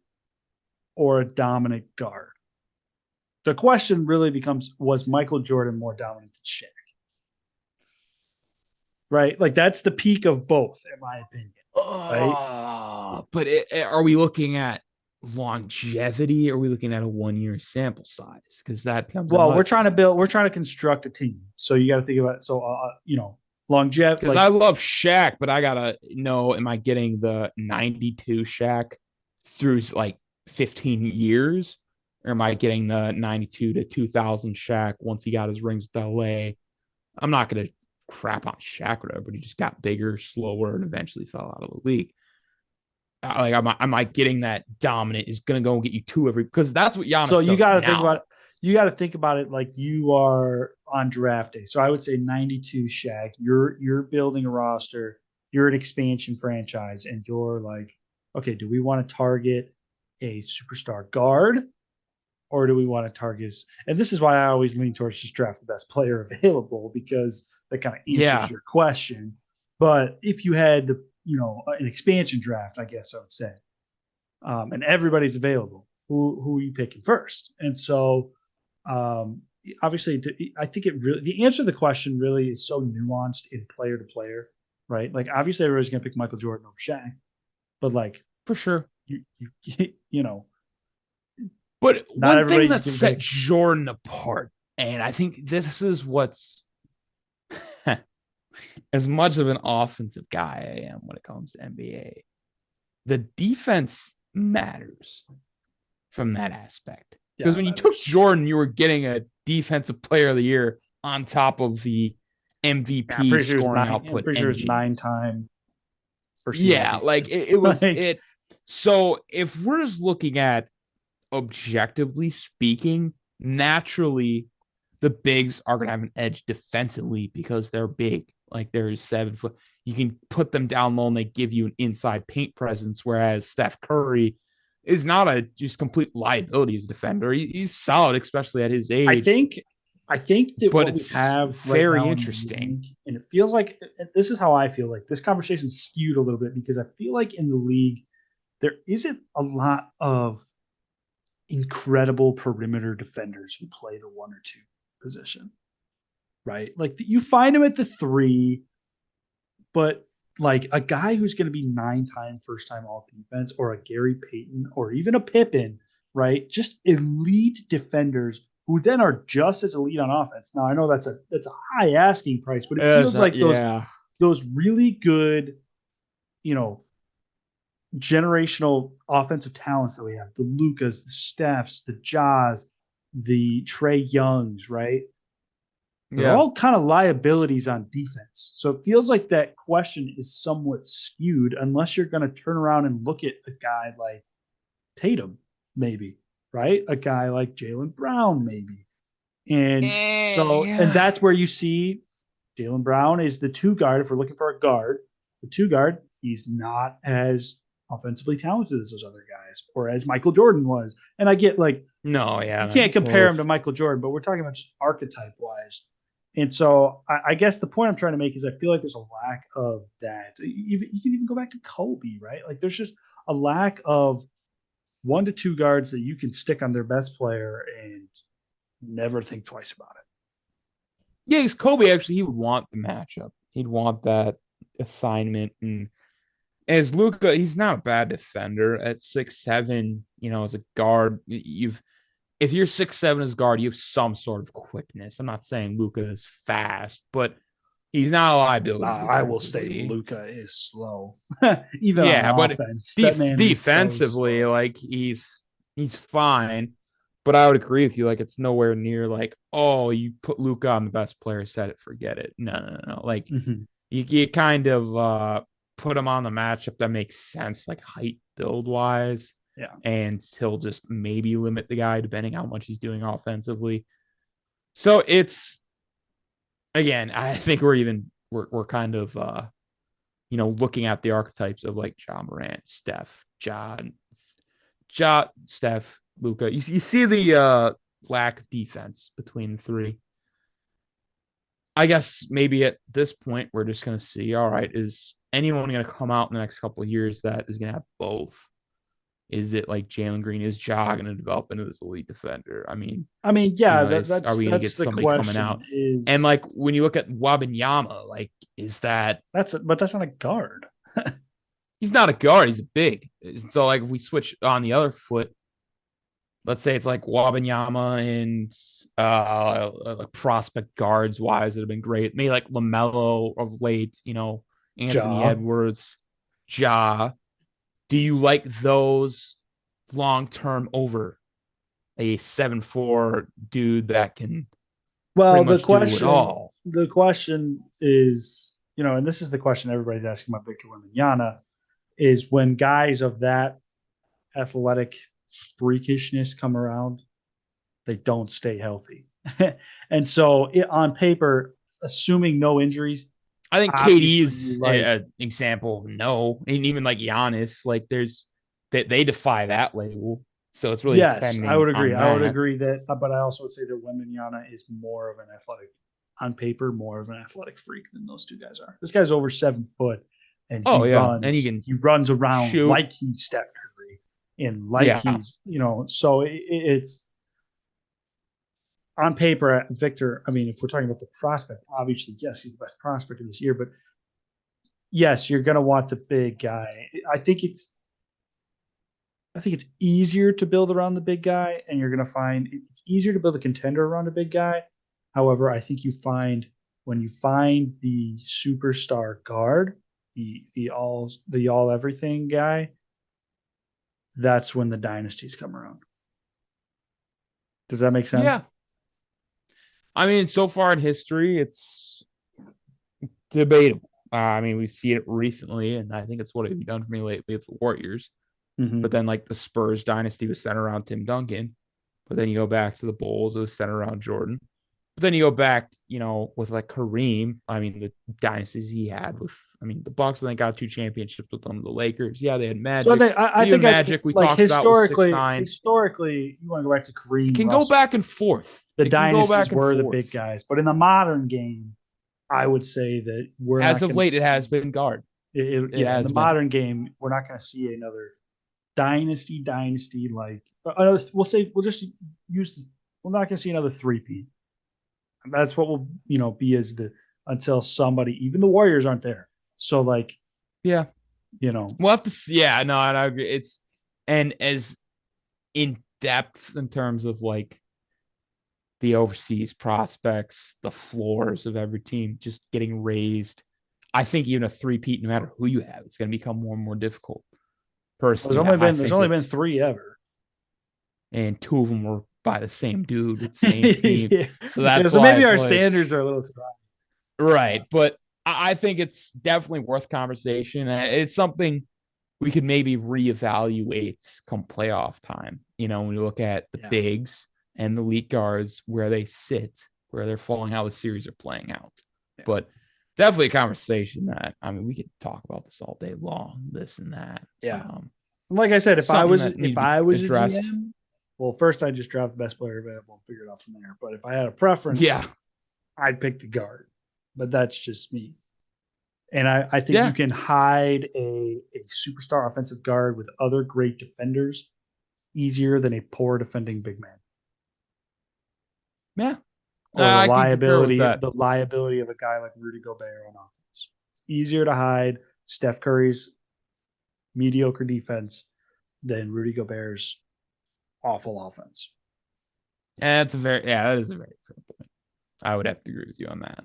or a dominant guard? The question really becomes: was Michael Jordan more dominant than Shaq? Right, like that's the peak of both, in my opinion. Right. but are we looking at longevity? Or are we looking at a 1 year sample size? Because that becomes Well, another thing. we're trying to construct a team. So you got to think about it. So, longevity, Because like, I love Shaq, but I gotta know: am I getting the '92 Shaq through like 15 years, or am I getting the '92 to 2000 Shaq once he got his rings with LA? I'm not gonna crap on Shaq or whatever, but he just got bigger, slower, and eventually fell out of the league. Like, am I getting that dominant is gonna go and get you two every? Because that's what so Giannis you does got to think about now. it. You got to think about it like you are on draft day. So I would say 92 Shaq. You're building a roster. You're an expansion franchise, and you're like, okay, do we want to target a superstar guard, or do we want to target? And this is why I always lean towards just draft the best player available, because that kind of answers Yeah, your question. But if you had an expansion draft, I guess I would say, and everybody's available, who are you picking first? And so, um, obviously, I think the answer to the question really is so nuanced in player to player, right? Like, obviously, everybody's going to pick Michael Jordan over Shaq, but like, for sure. you know, But not one thing everybody's that going to set pick. Jordan apart, and I think this is what's as much of an offensive guy I am when it comes to NBA, the defense matters from that aspect. Yeah, Because it when you took matters. Jordan, you were getting a defensive player of the year on top of the Yeah, I'm MVP pretty sure it's scoring nine. I'm output pretty sure it's engine. 9-time first team all Yeah, like defense. it was Like, it. So if we're just looking at objectively speaking, naturally the bigs are going to have an edge defensively because they're big. Like they're 7 foot. You can put them down low and they give you an inside paint presence. Whereas Steph Curry is not a just complete liability as a defender. He's solid, especially at his I age. think I think that But what we it's have right very now in the interesting. league, and it feels like this is how I feel like this conversation skewed a little bit, because I feel like in the league there isn't a lot of incredible perimeter defenders who play the one or two position, right? Like you find them at the three, but like a guy who's going to be 9-time first time all defense, or a Gary Payton, or even a Pippen, right? Just elite defenders who then are just as elite on offense. Now I know that's a high asking price, but it feels like Yeah. those really good, you know, generational offensive talents that we have, the Lucas, the Stephs, the Jaws, the Trey Youngs, right? They're Yeah. all kind of liabilities on defense. So it feels like that question is somewhat skewed unless you're going to turn around and look at a guy like Tatum, maybe, right? A guy like Jaylen Brown, maybe. And Yeah. that's where you see Jaylen Brown is the two guard. If we're looking for a guard, the two guard, he's not as offensively talented as those other guys, or as Michael Jordan was. And I get like, No, you yeah. can't compare him to Michael Jordan, but we're talking about just archetype wise. And so I guess the point I'm trying to make is I feel like there's a lack of that. You can even go back to Kobe, right? Like there's just a lack of 1 to 2 guards that you can stick on their best player and never think twice about it. Yeah, because Kobe actually he would want the matchup. He'd want that assignment. And as Luca, he's not a bad defender at 6'7", as a guard. If you're 6'7" as guard, you have some sort of quickness. I'm not saying Luca is fast, but He's not a liability I will say defensively. Luka is slow, even on Yeah, but offense. That man is so defensively, slow. like he's fine. But I would agree with you. Like it's nowhere near like, oh, you put Luka on the best player, set it, forget it. No, no, no, no. Like Mhm. you kind of put him on the matchup that makes sense, like height build wise, Yeah. and he'll just maybe limit the guy depending how much he's doing offensively. So it's again, I think we're kind of looking at the archetypes of like John Morant, Steph, Steph, Luka. You see the lack of defense between the three. I guess maybe at this point we're just gonna see. All right, is anyone gonna come out in the next couple of years that is gonna have both? Is it like Jalen Green? Is Ja gonna develop into this elite defender? I mean, yeah, Are we gonna get that's the somebody coming question out? And is like when you look at Wabanyama, like is that but that's not a guard. he's not a guard, he's a big. So like if we switch on the other foot, let's say it's like Wabanyama and like prospect guards wise that have been great. Maybe like LaMelo of late, Anthony Ja. Edwards, Ja. Do you like those long term over a 7'4" dude that can pretty Well, much do it all? the question is, and this is the question everybody's asking about Victor Wembanyama, is when guys of that athletic freakishness come around, they don't stay healthy. And so on paper, assuming no injuries, I think obviously KD you is like, an example of no, and even like Giannis, like there's they defy that label. So it's really yes, I depending would agree. on I would that. agree that, but I also would say that Wembanyama is more of an athletic, on paper, more of an athletic freak than those two guys are. This guy's over 7 foot, and Oh yeah, and he can he runs around shoot. like he's Steph Curry, and like Yeah, he's, so it's on paper, Victor. I mean, if we're talking about the prospect, obviously, yes, he's the best prospect of this year, but yes, you're going to want the big guy. I think it's easier to build around the big guy, and you're going to find it's easier to build a contender around a big guy. However, I think you find when you find the superstar guard, the all everything guy, that's when the dynasties come around. Does that make sense? yeah. I mean, so far in history, it's debatable. We see it recently, and I think it's what have done for me lately with the Warriors. But Mm-hmm. then, like the Spurs dynasty was centered around Tim Duncan. But then you go back to the Bulls, it was centered around Jordan. But then you go back, with like Kareem. The dynasties he had with, the Bucks. I think got two championships with them. The Lakers, yeah, they had So Magic. I But even think Magic, we like talked about was 6'9". historically, you want to go back to It Kareem, can go Russell. back and forth. The It can go dynasties back and were the big forth. guys, but in the modern game, I would say that we're As not of going to late, it has see been guard. It yeah, in the has been. modern game, we're not going to see another dynasty like we'll just use we're not going to see another three-peat. That's what will be as the until somebody, even the Warriors aren't there. So like Yeah, you know we'll have to see. Yeah, no, I agree. It's and as in depth in terms of like the overseas prospects, the floors of every team just getting raised. I think even a three-peat, no matter who you have, it's going to become more and more difficult. Personally, I there's think only been it's, three ever. and two of them were by the same dude with the same team. Yeah. So Yeah, that's so why maybe it's our like, standards are a little too high. right. But I think it's definitely worth conversation. It's something we could maybe reevaluate come playoff time. When we look at the Yeah. bigs and the elite guards, where they sit, where they're falling, how the series are playing out. Yeah. But definitely a conversation that we could talk about this all day long, this and that. Yeah. Like I said, Something that needs if to be I was a addressed. GM, well, first I just draft the best player available and figure it out from there. But if I had a preference, Yeah, I'd pick the guard. But that's just me. And I think you yeah, can hide a superstar offensive guard with other great defenders easier than a poor defending big man. yeah. Or I can concur with that. the liability of a guy like Rudy Gobert on offense. It's easier to hide Steph Curry's mediocre defense than Rudy Gobert's awful offense. And that is a very fair point. I would have to agree with you on that.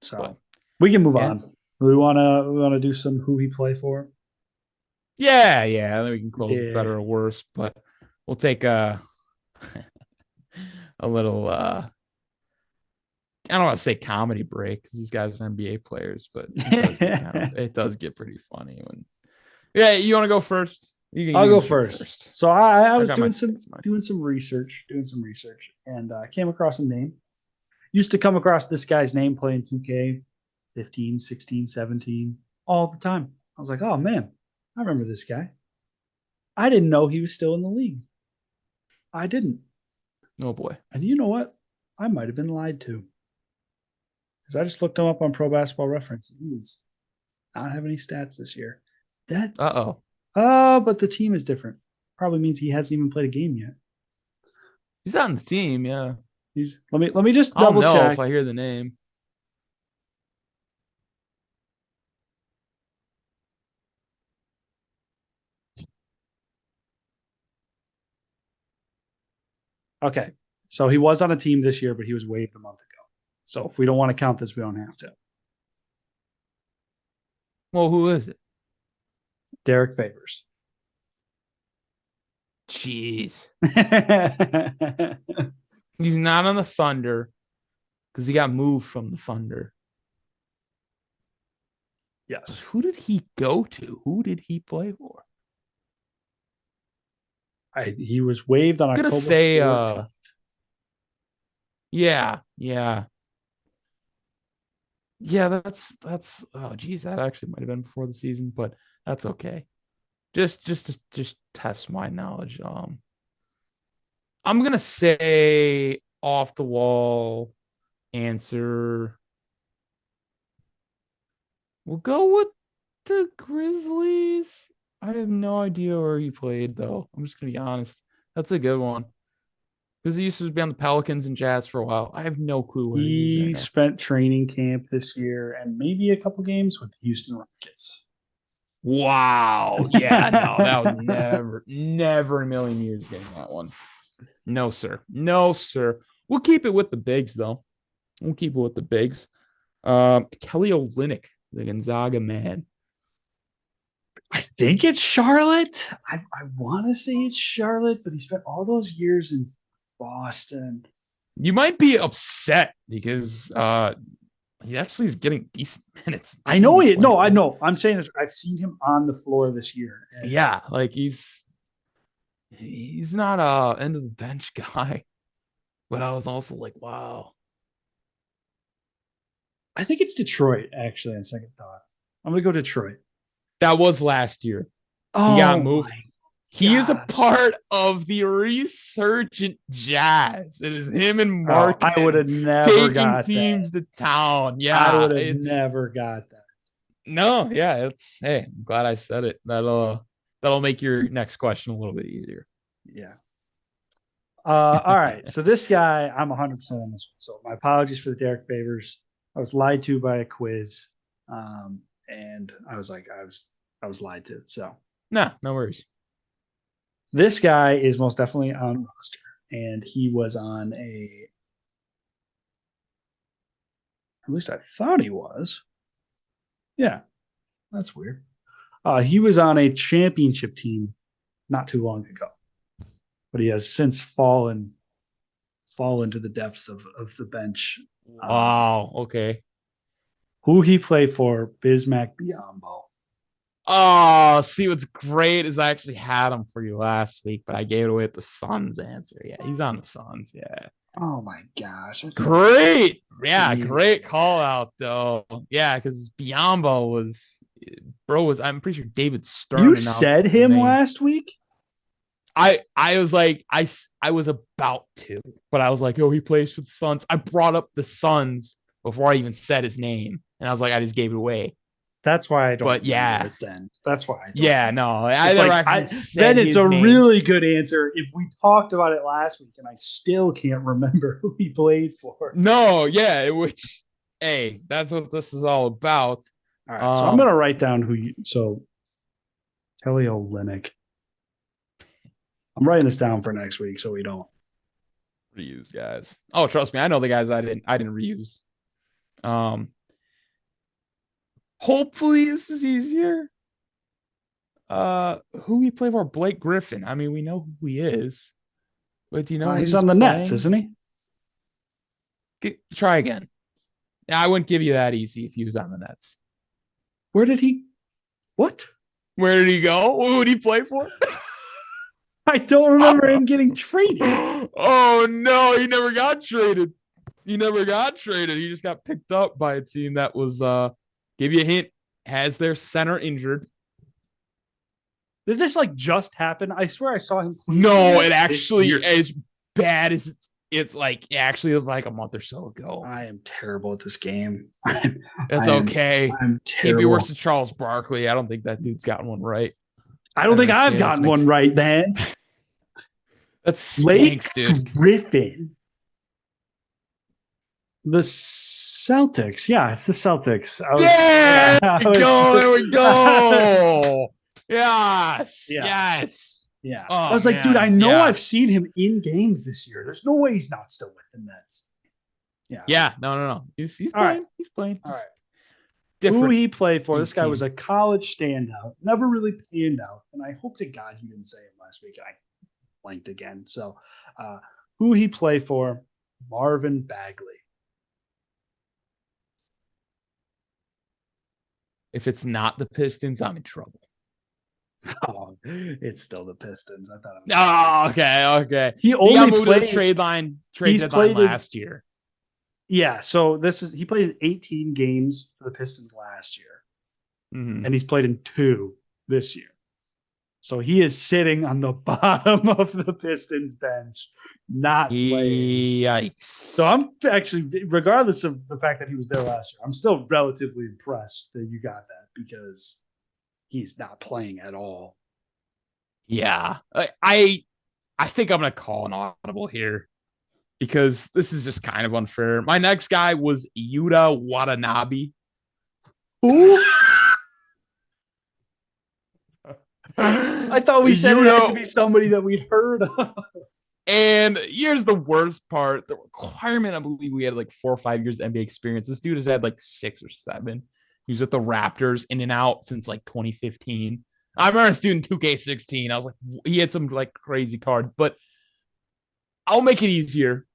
So But We can move Yeah. on. We wanna do some who he play for. Yeah, yeah. Then we can close with Yeah. better or worse, but we'll take a a little I don't want to say comedy break because these guys are NBA players, but it does get pretty funny when yeah, you want to go first? I'll You go can shoot first. first. So I I was got my picks, mine. doing some research, and I came across a name. Used to come across this guy's name playing 2K 15, 16, 17 all the time. I was like, oh man, I remember this guy. I didn't know he was still in the league. I didn't. Oh boy. And you know what? I might have been lied to because I just looked him up on Pro Basketball Reference. He's not have any stats this year. That's Uh-oh. but the team is different. Probably means he hasn't even played a game yet. He's on the team, yeah. He's let me just I'll double know if check. I hear the name. Okay. So he was on a team this year, but he was waived a month ago. So if we don't want to count this, we don't have to. Well, who is it? Derek Favors. Jeez. Yes. He's not on the Thunder because he got moved from the Thunder. But who did he go to? Who did he play for? He was waived on I'm gonna October say 14th. yeah, yeah. Yeah, that's oh geez, that actually might have been before the season, but that's okay. Just test my knowledge. I'm gonna say off the wall answer. We'll go with the Grizzlies. I have no idea where he played though. I'm just gonna be honest. That's a good one. Because he used to be on the Pelicans and Jazz for a while. I have no clue where he is right He now. spent training camp this year and maybe a couple games with the Houston Rockets. Wow. Yeah, no, that was never in a million years getting that one. No, sir. No, sir. We'll keep it with the bigs, though. We'll keep it with the bigs. Kelly Olynyk, the Gonzaga man. I think it's Charlotte. I want to say it's Charlotte, but he spent all those years in Boston. You might be upset because he actually is getting decent minutes. I know it. No, I know. I'm saying this. I've seen him on the floor this year. Yeah, like he's not a end of the bench guy, but I was also like, wow. I think it's Detroit, actually, on second thought. I'm going to go Detroit. That was last year. Oh, he got moved. My he is a gosh. part of the resurgent Jazz. It is him and Mark. I would have never taking got teams that. to town. Yeah, I would have it's never got that. no, yeah, it's hey, I'm glad I said it. That'll make your next question a little bit easier. Yeah. All right. So this guy, I'm 100% on this one. So my apologies for the Derek Favors. I was lied to by a quiz, and I was like, I was lied to. So Nah, no worries. this guy is most definitely on roster, and he was on a. At least I thought he was. Yeah, that's weird. He was on a championship team not too long ago, but he has since fallen to the depths of the bench. Wow. Okay. Who he played for? Bismack Biyombo. Oh, see what's great is I actually had him for you last week, but I gave it away at the Suns answer. Yeah, he's on the Suns. Yeah. Oh my gosh. Great. Yeah, great call out though. Yeah, because Biombo was I'm pretty sure David Stern. You said him last week? I was like, I was about to, but I was like, oh, he plays for the Suns. I brought up the Suns before I even said his name. And I was like, I just gave it away. That's why I don't. But yeah, it then that's why. Yeah, no, I never actually then it's a name. Really good answer. If we talked about it last week, and I still can't remember who he played for. No, yeah, which, hey, that's what this is all about. All right, so I'm gonna write down who you. So Kelly Olynyk. I'm writing this down for next week so we don't reuse guys. Oh, trust me, I know the guys I didn't reuse. Hopefully this is easier. Who he play for? Blake Griffin. I mean, we know who he is, but do you know where He's he's on the Nets, playing? isn't he? Try again. I wouldn't give you that easy if he was on the Nets. Where did he? What? Where did he go? Who would he play for? I don't remember him getting traded. Oh no, he never got traded. He never got traded. He just got picked up by a team that was give you a hint, has their center injured. Did this like just happen? I swear I saw him. No, it actually as bad as it's like actually like a month or so ago. I am terrible at this game. That's okay. I'm Can't be terrible. worse than Charles Barkley. I don't think that dude's gotten one right. I don't think I've gotten one right, man. That's Blake dude. Griffin. The Celtics. Yeah, it's the Celtics. There we go. Yes. Yeah. Yes. Yeah. Oh, I was like, dude, I know I've seen him in games this year. There's no way he's not still with the Nets. Yeah. Yeah. No. He's playing. Right. He's playing. All right. Different. Who he played for? This guy was a college standout. Never really panned out. And I hope to God he didn't say it last week. I blanked again. So who he played for? Marvin Bagley. If it's not the Pistons, I'm in trouble. Oh, it's still the Pistons. I thought it was. Oh, okay. He only played the trade deadline last year. Yeah, so he played in 18 games for the Pistons last year. Mm-hmm. And he's played in 2 this year. So he is sitting on the bottom of the Pistons bench, not playing. Yikes. So I'm actually, regardless of the fact that he was there last year, I'm still relatively impressed that you got that because he's not playing at all. Yeah. I think I'm going to call an audible here because this is just kind of unfair. My next guy was Yuta Watanabe. Who? I thought we said it had to be somebody that we'd heard of. And here's the worst part. The requirement, I believe we had like 4 or 5 years of NBA experience. This dude has had like 6 or 7. He was with the Raptors in and out since like 2015. I remember this dude in 2K16. I was like, he had some like crazy card, but I'll make it easier.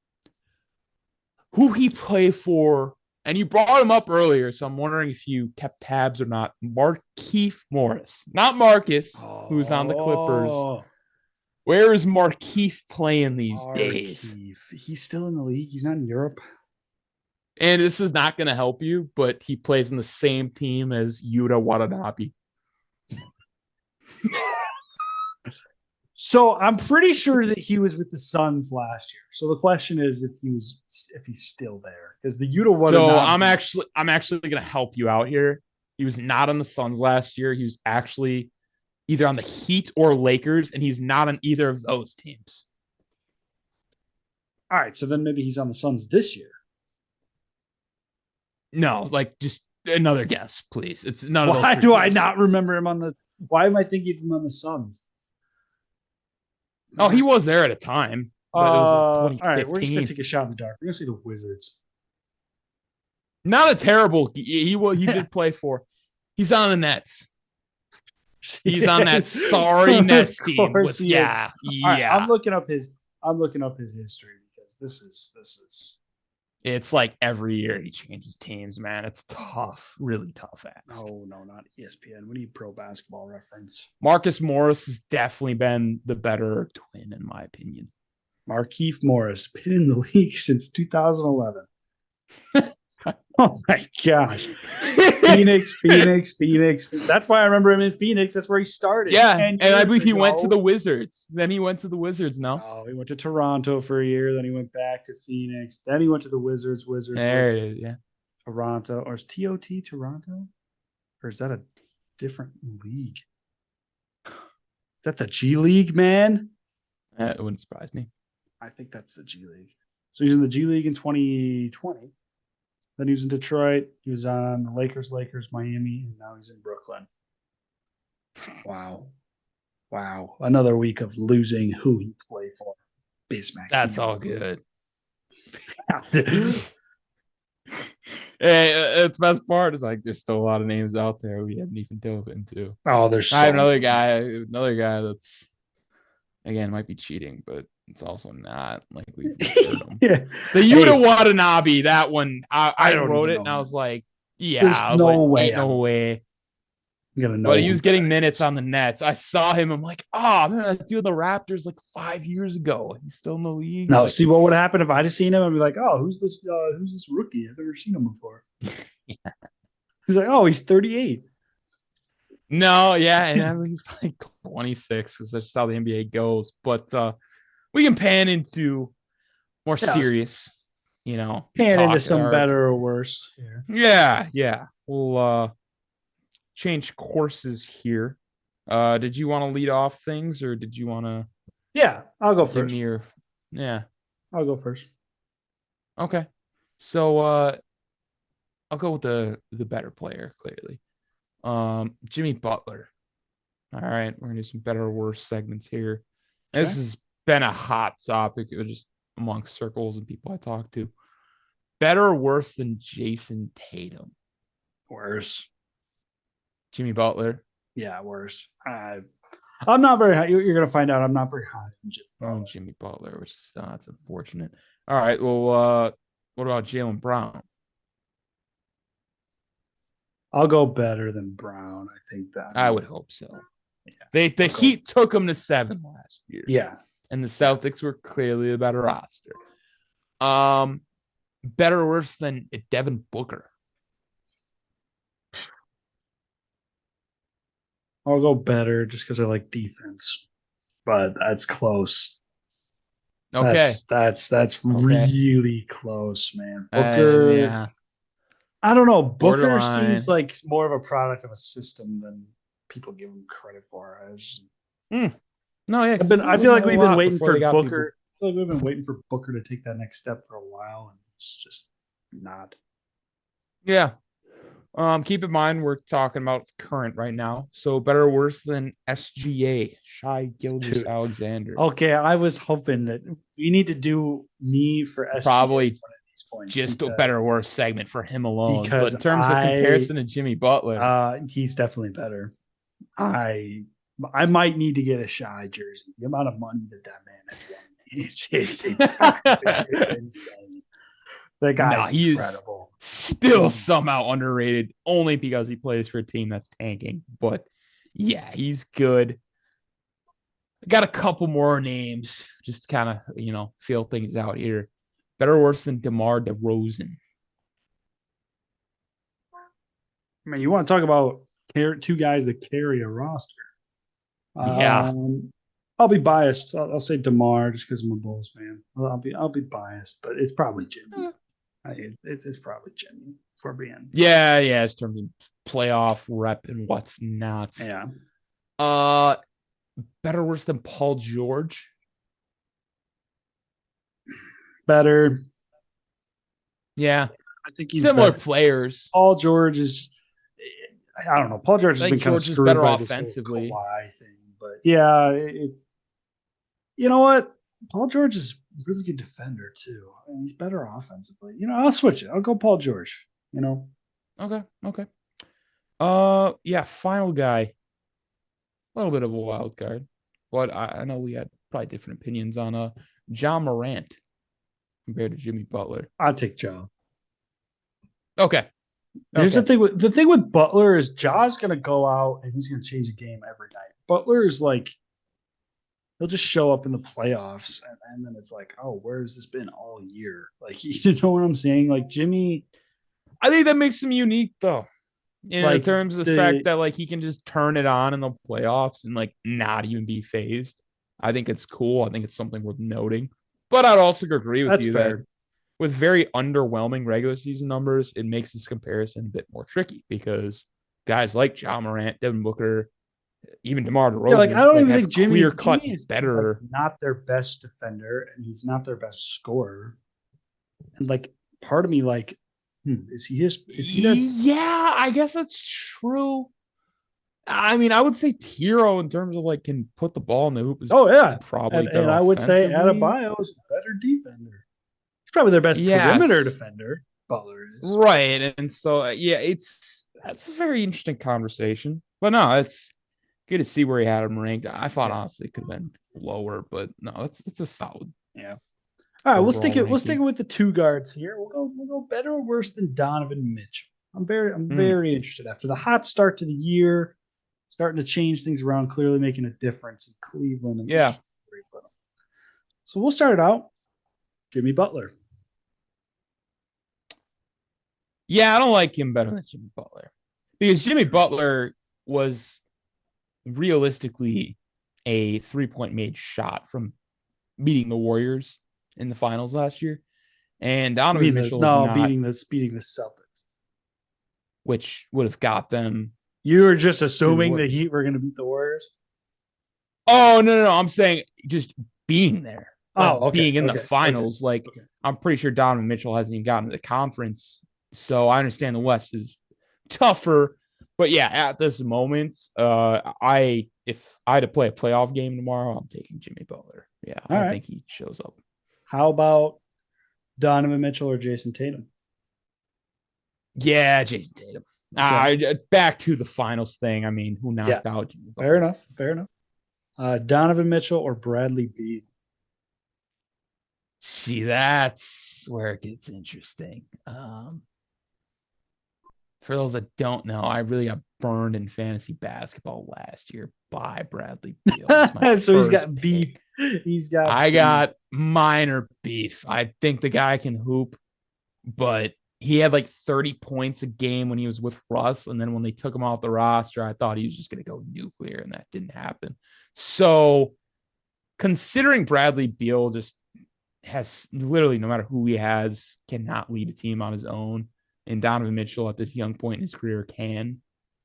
Who he played for, and you brought him up earlier, so I'm wondering if you kept tabs or not. Markieff Morris, not Marcus, who's on the Clippers. Where is Markieff playing these days? He's still in the league. He's not in Europe. And this is not going to help you, but he plays in the same team as Yuta Watanabe. So I'm pretty sure that he was with the Suns last year. So the question is if he's still there because the Yuta Watanabe. So I'm actually going to help you out here. He was not on the Suns last year. He was actually either on the Heat or Lakers, and he's not on either of those teams. All right, so then maybe he's on the Suns this year. No, like just another guess, please. It's none of those. Why do I not remember him on the? Why am I thinking of him on the Suns? Oh, he was there at a time. All right, we're just gonna take a shot in the dark. We're gonna see the Wizards. Not a terrible. He did play for. He's on the Nets. He's on that sorry Nets team. Yeah. Right, I'm looking up his history because this is. It's like every year he changes teams, man. It's tough, really tough. No, not ESPN. We need Pro Basketball Reference. Marcus Morris has definitely been the better twin, in my opinion. Markieff Morris, been in the league since 2011. Oh my gosh. Phoenix. That's why I remember him in Phoenix. That's where he started. Yeah, and I believe he went to the Wizards. Then he went to the Wizards, no? Oh, he went to Toronto for a year. Then he went back to Phoenix. Then he went to the Wizards. There it is, yeah. Toronto. Or is TOT Toronto? Or is that a different league? Is that the G League, man? It wouldn't surprise me. I think that's the G League. So he's in the G League in 2020. Then he was in Detroit. He was on the Lakers, Miami, and now he's in Brooklyn. Wow. Another week of losing who he played for. Bismack. That's all good. It's the best part is like there's still a lot of names out there we haven't even dove into. Oh, there's I have so another guy that's again might be cheating, but it's also not like we've heard him. yeah. The Hey, Yuta Watanabe, that one I I don't wrote even it know and I who. was like, yeah, There's I was no like, way ain't no I'm way. gonna But know he who was getting that minutes is. on the Nets. I saw him. I'm like, oh man, that dude in the Raptors like 5 years ago. He's still in the league. No, Like, see what would happen if I just seen him? I'd be like, oh, who's this rookie? I've never seen him before. He's like, oh, he's 38. no, yeah, and I think he's probably 26 because that's just how the NBA goes. But we can pan into more Yeah, let's serious, pan into talk. some better or worse here. Yeah. We'll change courses here. Did you want to lead off things or did you want to Yeah, I'll go give me first. your yeah. I'll go first. Okay. So I'll go with the better player, clearly. Jimmy Butler. All right, we're gonna do some better or worse segments here. This Okay. has been a hot topic just amongst circles and people I talk to. Better or worse than Jason Tatum? Worse. Jimmy Butler. Yeah, worse. I'm not very high. You're gonna find out I'm not very high on Jimmy Oh, Butler. Jimmy Butler, which is that's unfortunate. All right, well, what about Jalen Brown? I'll go better than Brown. I think that. I I mean, would hope so. yeah, The I'll go. Heat took him to 7 last year, Yeah, and the yeah. Celtics were clearly the better roster. Um, Better or worse than Devin Booker? I'll go better just because I like defense, but that's close. Okay, That's okay, really close, man. Booker. yeah, I don't know. Booker seems borderline. like more of a product of a system than people give him credit for. Mm. No, yeah, I've because been. he was I feel losing like a we've been lot waiting before for they got people. Booker. I feel like we've been waiting for Booker to take that next step for a while, and it's just not. Yeah. Keep in mind we're talking about current right now. So better or worse than SGA, Shy Gilgis Dude. Alexander. Okay, I was hoping that we need to do me for SGA Probably one of these points just a better or worse segment for him alone. But because in terms of comparison to Jimmy Butler, he's definitely better. I I might need to get a Shy jersey. The amount of money that man has won, it's insane. The no, guy's he is incredible. still somehow underrated only because he plays for a team that's tanking. But yeah, he's good. I got a couple more names just to kind of, feel things out here. Better or worse than DeMar DeRozan? I mean, you want to talk about two guys that carry a roster. Yeah. I'll be biased. I'll say DeMar just because I'm a Bulls fan. I'll be biased, but it's probably Jimmy. It's probably Jimmy for being. Yeah, in terms of playoff rep and what's not. Yeah. Uh Better or worse than Paul George? Better. Yeah. I think he's Similar better. players. Paul George is. I don't know. Paul George I has think been kind of George is screwed better by this whole offensively. Kawhi thing, but yeah, you know what? Paul George is a really good defender too. And he's better offensively. I'll switch it. I'll go Paul George. Okay. Yeah, final guy. A little bit of a wild card. But I know we had probably different opinions on John Morant compared to Jimmy Butler. I'll take Ja. Okay. Here's the thing with Butler is Ja's gonna go out and he's gonna change the game every night. Butler is like he'll just show up in the playoffs and then it's like, oh, where has this been all year? Like you know what I'm saying? Like Jimmy, I think that makes him unique though. In like terms of the fact the that like he can just turn it on in the playoffs and like not even be phased. I think it's cool. I think it's something worth noting. But I'd also agree with that's you that fair. with very underwhelming regular season numbers, it makes this comparison a bit more tricky because guys like John Morant, Devin Booker, even DeMar Yeah, like I DeRozan, don't like even have think Jimmy's clear cut Jimmy is like better. not their best defender and he's not their best scorer. And like part of me like, is he their Yeah, I guess that's true. I mean, I would say Tiro in terms of like can put the ball in the hoop is oh yeah. probably And better and I would say offensively. Adebayo is a better defender. He's probably their best perimeter Yes. defender. Butler is. Right. And so, that's a very interesting conversation. But no, it's good to see where he had him ranked. I thought honestly it could have been lower, but no, it's a solid Yeah. All right, we'll stick overall it. We'll stick ranking. it with the two guards here. We'll go better or worse than Donovan Mitchell. I'm Mm. very interested after the hot start to the year, starting to change things around, clearly making a difference in Cleveland. And Yeah. so we'll start it out. Jimmy Butler. Yeah, I don't like him better than Jimmy Butler because Jimmy Butler was realistically a 3-point made shot from beating the Warriors in the finals last year. And You Donovan mean Mitchell is not, beating the Celtics? which would have got them You were just to the assuming the Warriors. Heat were going to beat the Warriors. Oh no! I'm saying just being there, like Oh, okay, being in the okay, finals. Like okay. I'm pretty sure Donovan Mitchell hasn't even gotten to the conference, so I understand the West is tougher. But yeah, at this moment, if I had to play a playoff game tomorrow, I'm taking Jimmy Butler. Yeah, All I right. think he shows up. How about Donovan Mitchell or Jason Tatum? Yeah, Jason Tatum. Back to the finals thing. I mean, who Yeah. knocked out Jimmy Fair Butler? enough. Fair enough. Donovan Mitchell or Bradley Beal? See, that's where it gets interesting. For those that don't know, I really got burned in fantasy basketball last year by Bradley Beal. It was my So he's first got beef. pick. He's got I beef. got minor beef. I think the guy can hoop, but he had like 30 points a game when he was with Russ. And then when they took him off the roster, I thought he was just going to go nuclear, and that didn't happen. So considering Bradley Beal just has literally, no matter who he has, cannot lead a team on his own, and Donovan Mitchell at this young point in his career can,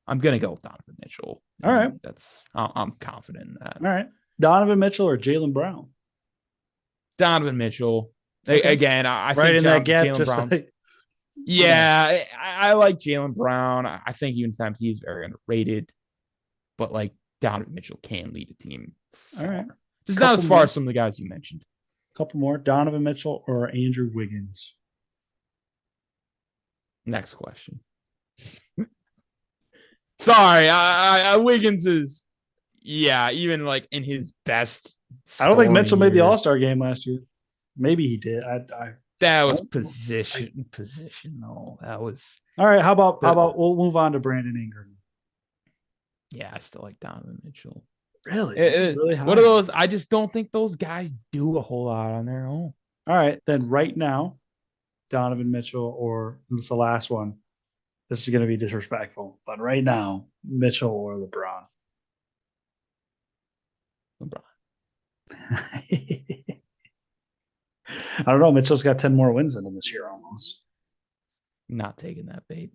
I'm going to go with Donovan Mitchell. All right. I'm confident in that. All right. Donovan Mitchell or Jaylen Brown? Donovan Mitchell. Okay. Again, I right think in that gap, Jaylen just Brown's. like Yeah, I like Jaylen Brown. I think even times he's very underrated, but like Donovan Mitchell can lead a team far. All right. Just not as far as some of the guys you mentioned. Couple more. Donovan Mitchell or Andrew Wiggins? Next question. Sorry, Wiggins is, even like in his best. I don't think Mitchell made the year, All-Star game last year. Maybe he did. that was position. No, that was. All right. How about we'll move on to Brandon Ingram? Yeah, I still like Donovan Mitchell. Really? Really high. What are those? I just don't think those guys do a whole lot on their own. All right. Then right now, Donovan Mitchell, or this is the last one. This is going to be disrespectful, but right now, Mitchell or LeBron? LeBron. I don't know. Mitchell's got 10 more wins than him this year almost. Not taking that bait.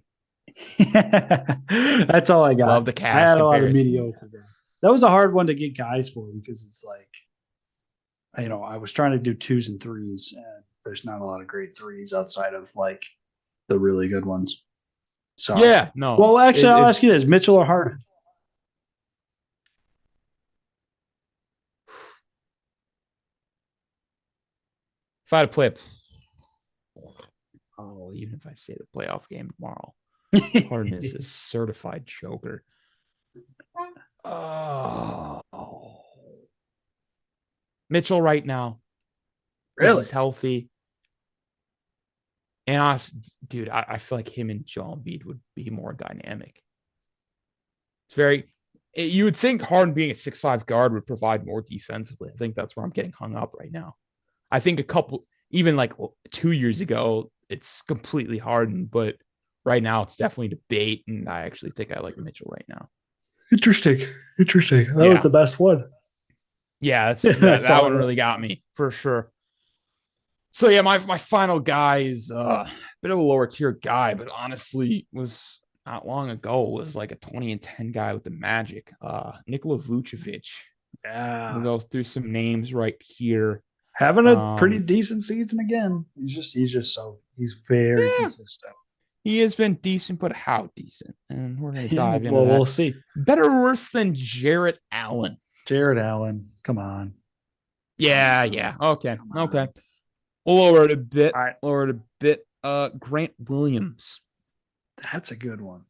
That's all I got. Love the Cavs. I had a lot of mediocre guys. That was a hard one to get guys for because it's like, I was trying to do 2s and 3s, and there's not a lot of great 3s outside of like the really good ones. So yeah, no. Well, actually, I'll ask you this: Mitchell or Harden? If I had to play even if I say the playoff game tomorrow, Harden is a certified choker. Oh, Mitchell right now, really, he's healthy. And honestly, dude, I feel like him and Joel Embiid would be more dynamic. You would think Harden being a 6'5" guard would provide more defensively. I think that's where I'm getting hung up right now. I think even like 2 years ago, it's completely Harden, but right now it's definitely debate, and I actually think I like Mitchell right now. Interesting. That was the best one. Yeah, that one really got me for sure. So yeah, my final guy is a bit of a lower tier guy, but honestly was not long ago was like a 20-10 guy with the Magic. Nikola Vucevic. Yeah. We'll go through some names right here. Having a pretty decent season again. He's very consistent. He has been decent, but how decent? And we're gonna dive into that. We'll see. Better or worse than Jarrett Allen? Jarrett Allen, come on. Yeah. Okay. We'll lower it a bit. All right. Lower it a bit. Grant Williams. That's a good one.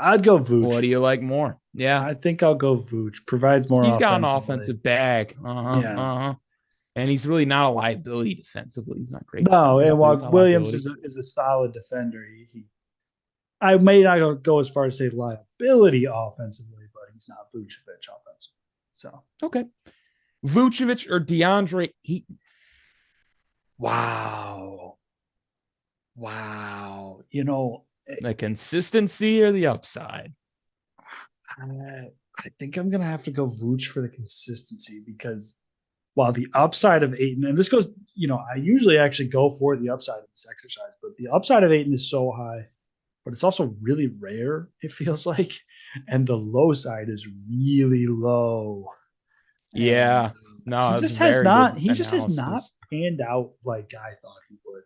I'd go What do Vooch. you like more? Yeah, I think I'll go Vooch. Provides more he's got an offensively. offensive bag. Yeah. And he's really not a liability defensively. He's not great No, defending, and but he's while not a Williams liability. is a solid defender, I may not go as far as say liability offensively, but he's not Vucevic offensively. So Okay. Vucevic or DeAndre Ayton? wow, wow. The consistency or the upside? I think I'm gonna have to go Vooch for the consistency because while the upside of Aiton, and this goes, I usually actually go for the upside of this exercise, but the upside of Aiton is so high, but it's also really rare, it feels like. And the low side is really low. And Yeah. No, it's very he good just has not analysis. panned out like I thought he would.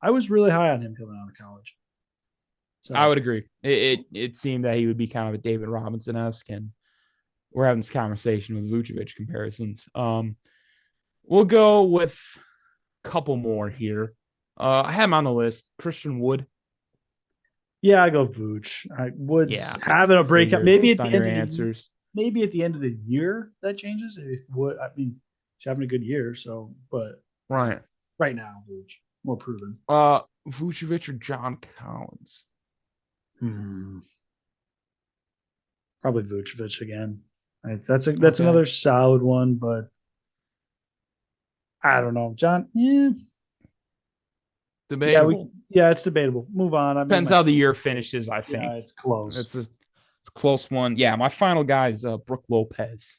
I was really high on him coming out of college. I So would agree. It seemed that he would be kind of a David Robinson esque, and we're having this conversation with Vucevic comparisons. We'll go with a couple more here. I have him on the list. Christian Wood. yeah, I go Vooch. I would Yeah, having a breakout figured maybe based at on the your end of the answers. maybe at the end of the year that changes. If what I mean, he's having a good year, so but Right. right now, Vooch more proven. Vucevic or John Collins? Hmm. Probably Vucevic again. That's Okay. another solid one, but I don't know, John. Yeah, Debatable. it's debatable. Move on. I made Depends my how the case. year finishes, I Yeah, think. it's close. It's a close one. Yeah, my final guy is Brooke Lopez.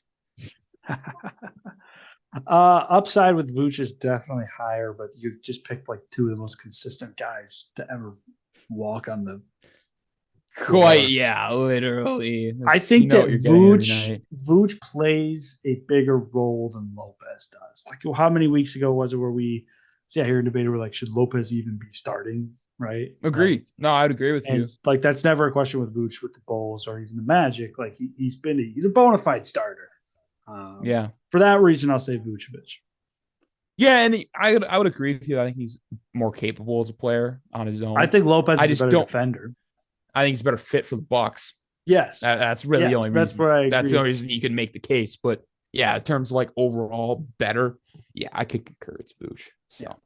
Upside with Vooch is definitely higher, but you've just picked like two of the most consistent guys to ever walk on the Quite, floor. yeah, literally. I You think know that what you're getting every night. Vooch plays a bigger role than Lopez does. Like how many weeks ago was it where we sat here and debated, we're like, should Lopez even be starting? Right. Like, Agreed. No, I'd agree with and you. like that's never a question with Vooch with the Bulls or even the Magic. Like he's a bona fide starter. Yeah. For that reason, I'll say Vucevic. Yeah, and I would agree with you. I think he's more capable as a player on his I own. think Lopez I is a just better don't. defender. I think he's a better fit for the Bucks. Yes. That's really Yeah, the only that's reason. what I That's agree the with. only reason you can make the case. But yeah, in terms of like overall better, yeah, I could concur. It's Boosh. Yeah. So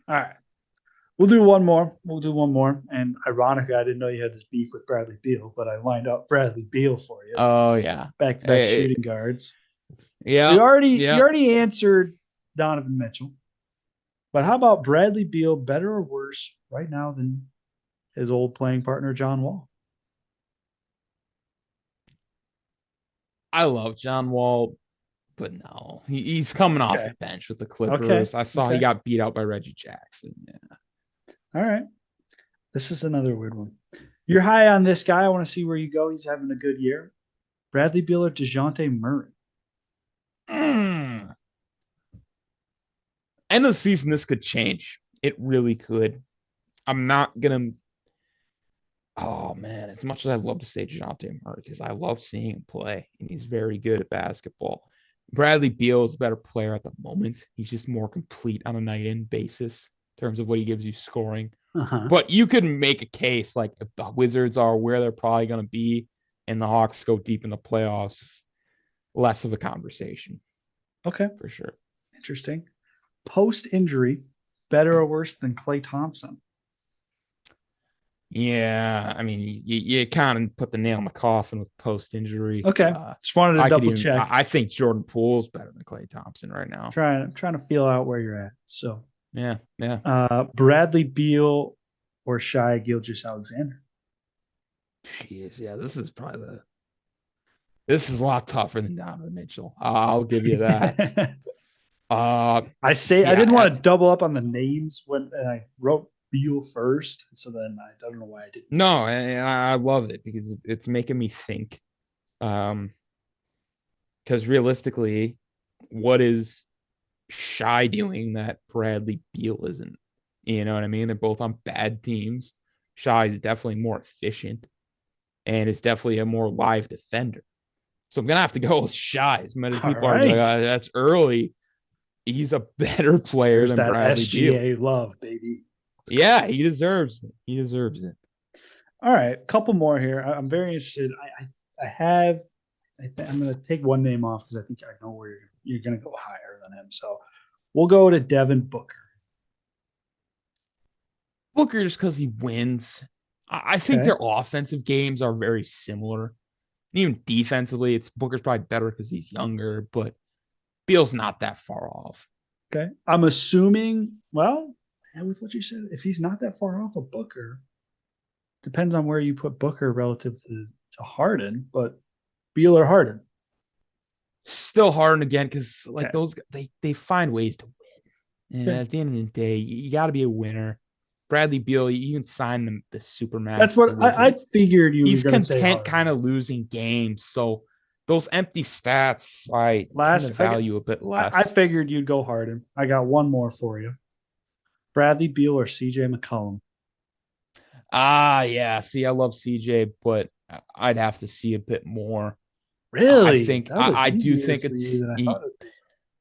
All right. We'll do one more. We'll do one more. And ironically, I didn't know you had this beef with Bradley Beal, but I lined up Bradley Beal for you. oh yeah. Back to back shooting guards. So Yeah. you Yeah. already answered Donovan Mitchell. But how about Bradley Beal better or worse right now than his old playing partner John Wall? I love John Wall, but no. He's coming off Okay. the bench with the Okay. Clippers. I saw he Okay. got beat out by Reggie Jackson. Yeah. All right. This is another weird one. You're high on this guy. I want to see where you go. He's having a good year. Bradley Beal or DeJounte Murray? Mm. End of the season, this could change. It really could. I'm not gonna. Oh man, as much as I'd love to say DeJounte Murray, because I love seeing him play, and he's very good at basketball. Bradley Beal is a better player at the moment. He's just more complete on a night-in basis in terms of what he gives you scoring. Uh-huh. But you could make a case like if the Wizards are where they're probably going to be, and the Hawks go deep in the playoffs, less of a conversation Okay. for sure. Interesting. Post injury, better or worse than Klay Thompson? Yeah, I mean, you kind of put the nail in the coffin with post injury. Okay. Just wanted to I could double even, check. I think Jordan Poole's better than Klay Thompson right now. Trying to feel out where you're at. So, Yeah, yeah. Bradley Beal or Shai Gilgeous-Alexander? Jeez, yeah. This is a lot tougher than Donovan Mitchell. I'll give you that. I didn't Yeah. want to double up on the names when I wrote Beal first, so then I don't know why I didn't. No, and I love it because it's making me think. Because realistically, what is Shy doing that Bradley Beal isn't? You know what I mean? They're both on bad teams. Shy is definitely more efficient and is definitely a more live defender. So I'm gonna have to go with Shy. As many All people are like, right. that's early. He's a better player There's than that Bradley Beal. SGA love, baby. Yeah, he deserves it. He deserves it. All right, couple more here. I'm very interested. I have. I'm going to take one name off because I think I know where you're going to go higher than him. So we'll go to Devin Booker. Booker just because he wins. I think Okay. their offensive games are very similar. Even defensively, it's Booker's probably better because he's younger, but Beal's not that far off. Okay. I'm assuming, well, with what you said, if he's not that far off of Booker, depends on where you put Booker relative to Harden, but Beal or Harden. Still Harden again because like Okay. those they find ways to win. And Okay. at the end of the day, you got to be a winner. Bradley Beal, you can sign the super That's max with the what I Wizards. figured you were He's going to say content Harden. kind of losing games. So those empty stats I tend to Last, value a bit I less. figured you'd go Harden. I got one more for you. Bradley Beal or CJ McCollum. Yeah. See, I love CJ, but I'd have to see a bit more. I Really? think That was I do easier think for you it's than I thought it would be.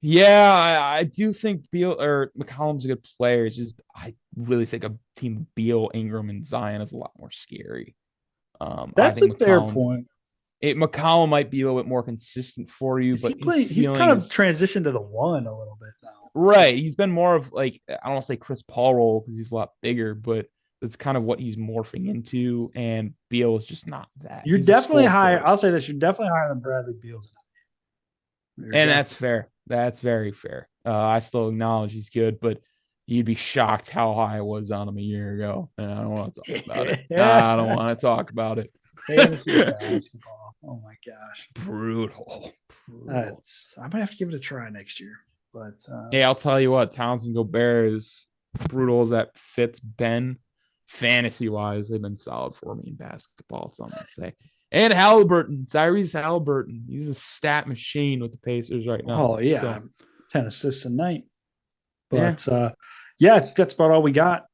yeah, I do think Beal or McCollum's a good player. It's just I really think a team of Beal, Ingram, and Zion is a lot more scary. I That's a think fair point. McCollum might be a little bit more consistent for you, Is he but his playing? He's ceiling kind of is transitioned to the one a little bit now, too. right. He's been more of like I don't want to say Chris Paul role because he's a lot bigger, but that's kind of what he's morphing into. And Beal is just not that. You're He's a definitely score higher. I'll first. say this: you're definitely higher than Bradley Beal. You're And that's definitely. fair. That's very fair. I still acknowledge he's good, but you'd be shocked how high I was on him a year ago. And I don't want to talk about it. I don't Yeah. want to talk about Fantasy it. basketball. Oh my gosh. Brutal. Brutal. I might have to give it a try next year. But Hey, I'll tell you what, Townsend Gobert is brutal as that fits Ben. Fantasy wise, they've been solid for me in basketball, so I'm gonna say. And Halliburton, Tyrese Halliburton, he's a stat machine with the Pacers right now. oh yeah, So 10 assists a night. yeah, But yeah, that's about all we got.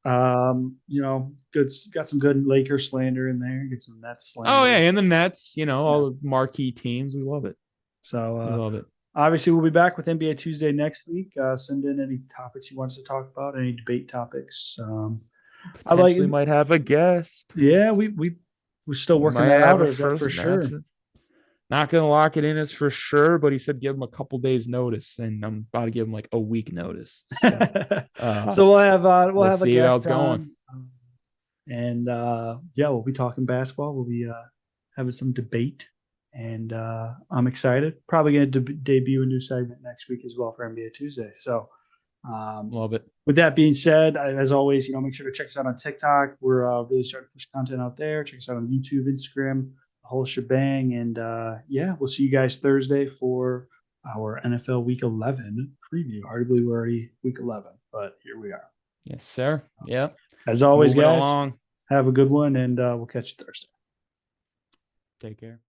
Good got some good Lakers slander in there, get some Nets oh yeah, slander. and the Nets, Yeah. all the marquee teams, we love it. So We love it. obviously we'll be back with NBA Tuesday next week. Send in any topics you want us to talk about, any debate topics. I like Potentially might have a guest. yeah, we're still We working might that have out, a or is that for first. sure? That's not gonna lock it in as for sure, but he said give him a couple days notice, and I'm about to give him like a week notice. So So we'll we'll have a see how guest it's going. on, and yeah, we'll be talking basketball. We'll be having some debate, and I'm excited. Probably going to debut a new segment next week as well for NBA Tuesday. So Love it. with that being said, as always, make sure to check us out on TikTok. We're really starting to push content out there. Check us out on YouTube, Instagram, the whole shebang. And yeah, we'll see you guys Thursday for our NFL Week 11 preview. Hard to believe we're already Week 11, but here we are. Yes, sir. Yeah. As always, Moving guys, along. have a good one, and we'll catch you Thursday. Take care.